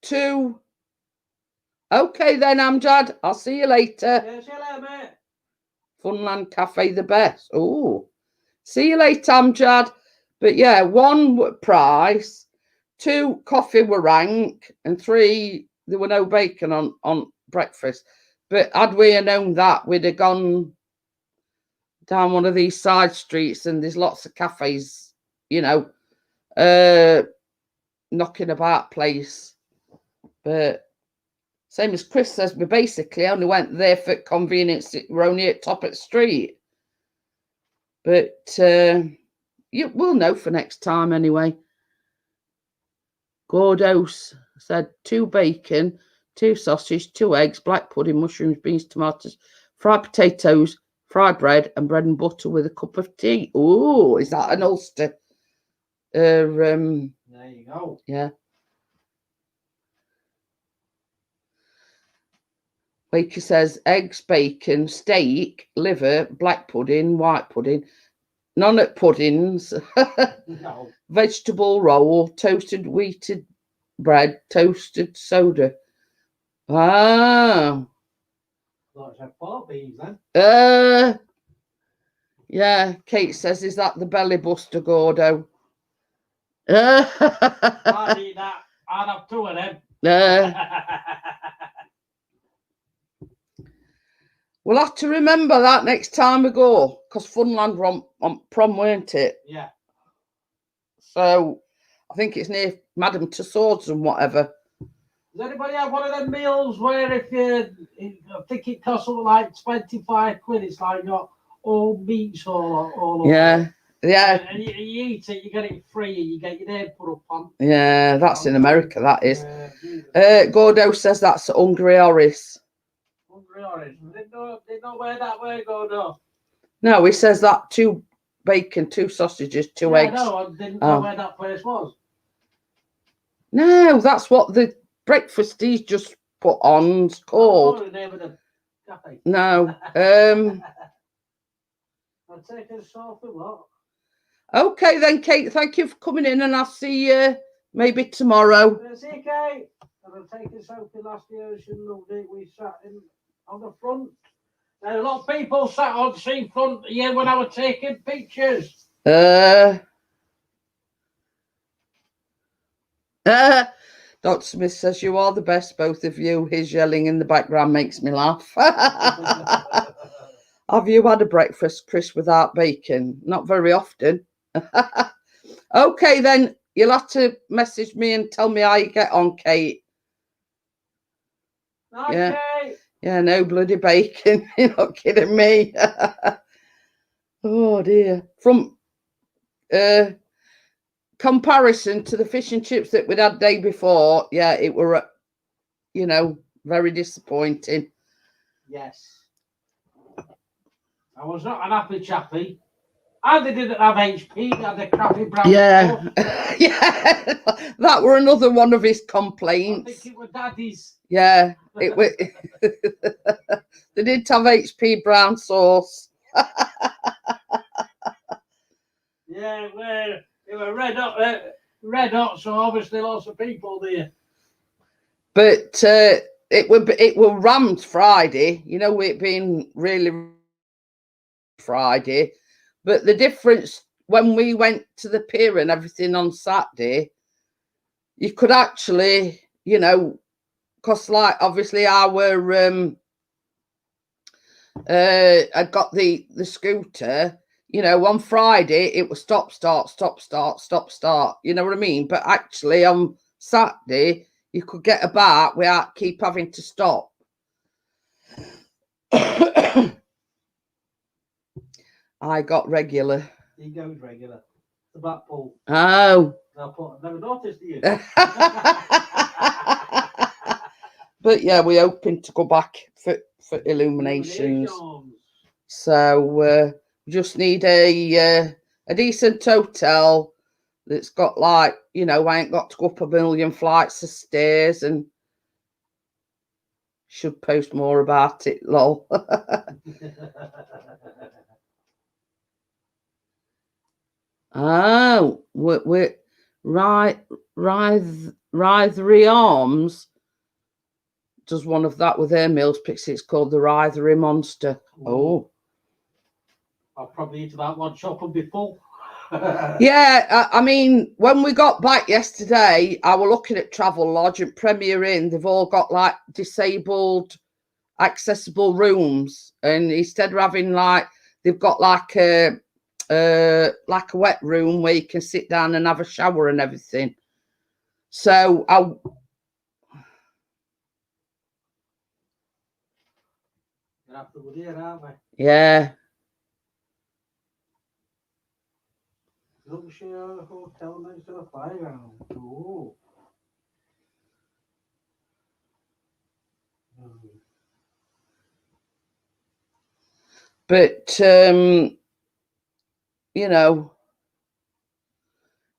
2, okay then, Amjad, I'll see you later. Yeah, see you later, mate. Funland Cafe, the best. Oh, see you later, Amjad. But yeah, 1, price. 2, coffee were rank, and 3, there were no bacon on breakfast. But had we known that, we'd have gone down one of these side streets, and there's lots of cafes, you know, knocking about place. But same as Chris says, we basically only went there for convenience. We're only at top of the street. But you will know for next time anyway. Gordos said 2 bacon, 2 sausage, 2 eggs, black pudding, mushrooms, beans, tomatoes, fried potatoes, fried bread, and bread and butter with a cup of tea. Oh, is that an Ulster? There you go. Yeah. Wakey says eggs, bacon, steak, liver, black pudding, white pudding, none at puddings, No. vegetable roll, toasted wheated bread, toasted soda. Ah. Thought it had 4 beans then. Yeah, Kate says, is that the belly buster, Gordo? I'd eat that. I'd have 2 of them. We'll have to remember that next time we go, because Funland were on prom, weren't it? Yeah. So I think it's near Madame Tussauds and whatever. Does anybody have one of them meals where if I think it costs something like 25 quid, it's like got all meats all over Yeah. it. Yeah. And you eat it, you get it free, and you get your name put up on. Yeah, that's in America, that is. Jesus. Gordo says that's Hungry Horace. Hungry Orange. Didn't know where that way go, no. No, he says that 2 bacon, 2 sausages, 2 eggs. No, I didn't know where that place was. No, that's what the breakfast he's just put on's called. Oh, the name of the cafe. No. I'll take a sofa walk. Okay then, Kate, thank you for coming in, and I'll see you maybe tomorrow. See you, Kate. And I'll take a selfie last year. She loved it. We sat on the front. There a lot of people sat on the seafront here when I was taking pictures. Dr. Smith says, you are the best, both of you. His yelling in the background makes me laugh. Have you had a breakfast, Chris, without bacon? Not very often. Okay, then you'll have to message me and tell me how you get on, Kate. Okay. Yeah. Yeah, no bloody bacon. You're not kidding me. Oh dear. From comparison to the fish and chips that we'd had day before, yeah, it were, you know, very disappointing. Yes. I was not an happy chappy. And they didn't have HP, they had a crappy brown Yeah. sauce. Yeah. That were another one of his I complaints. think it was Daddy's. Yeah. It was they did have HP brown sauce. Yeah, they were red hot, so obviously lots of people there. But it were rammed Friday, you know, it being really Friday. But the difference when we went to the pier and everything on Saturday, you could actually, you know, because like obviously I got the scooter, you know, on Friday it was stop, start, stop, start, stop, start, you know what I mean? But actually on Saturday you could get about without keep having to stop. I got regular. He goes regular. The blackpool. Oh. I've never noticed you. But yeah, we're hoping to go back for illuminations. So we just need a decent hotel that's got, like, you know, I ain't got to go up a million flights of stairs, and should post more about it, lol. Oh, we're Rithery Arms does one of that with their meals picks. It's called the Rithery Monster. Oh, I'll probably eat about one shop and be full. Yeah, I mean, when we got back yesterday, I was looking at Travelodge and Premier Inn. They've all got like disabled, accessible rooms, and instead of having like, they've got like a wet room where you can sit down and have a shower and everything. So yeah. Luxury hotel next to the playground. Ooh. But you know,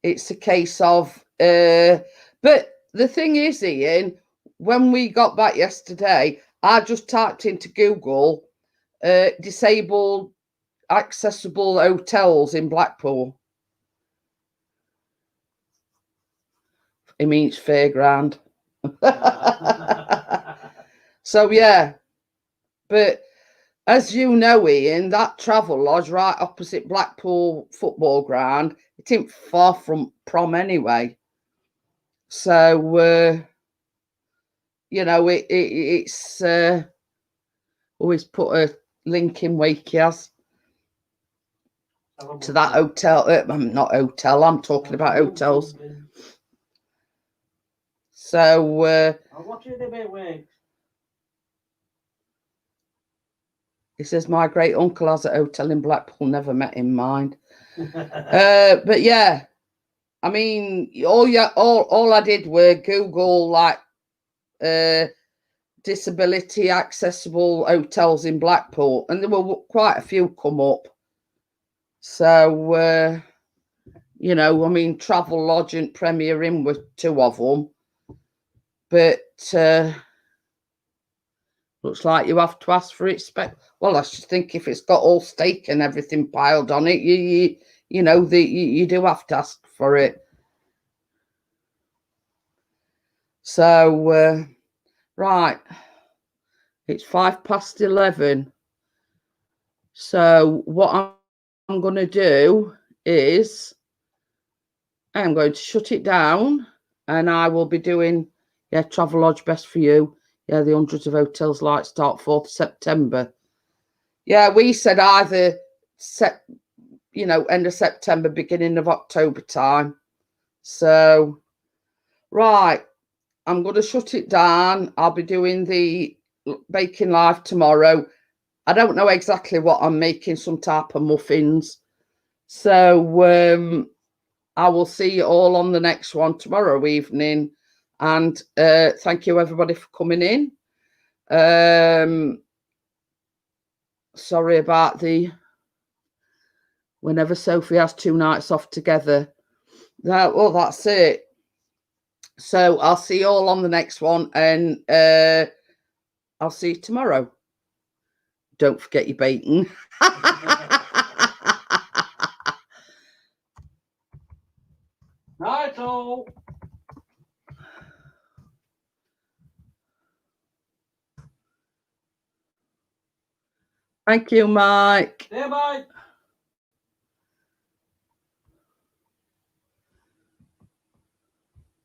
it's a case of but the thing is, Ian, when we got back yesterday, I just typed into Google disabled accessible hotels in Blackpool. It means fairground. So yeah, but as you know, Ian, that Travelodge right opposite Blackpool football ground, it ain't far from prom anyway. So you know, it's always put a link in Wakefield to that hotel. Not hotel, I'm talking about hotels. So I'll watch it in a bit, wait. He says my great uncle has a hotel in Blackpool, never met him, mind. But yeah, I mean, all I did were Google like disability accessible hotels in Blackpool, and there were quite a few come up. So you know, I mean, Travelodge and Premier Inn were two of them, but looks like you have to ask for it. Well, I should think if it's got all steak and everything piled on it, you know, you do have to ask for it. So right, it's 11:05. So what I'm going to do is I'm going to shut it down, and I will be doing Travelodge best for you. Yeah, the hundreds of hotels like start 4th September. Yeah, we said either end of September, beginning of October time. So right, I'm going to shut it down. I'll be doing the baking live tomorrow. I don't know exactly what I'm making, some type of muffins. So I will see you all on the next one tomorrow evening. And thank you everybody for coming in. Sorry about whenever Sophie has 2 nights off together. That's it. So I'll see you all on the next one, and I'll see you tomorrow. Don't forget your bacon. Right, all. Thank you, Mike. Yeah, bye.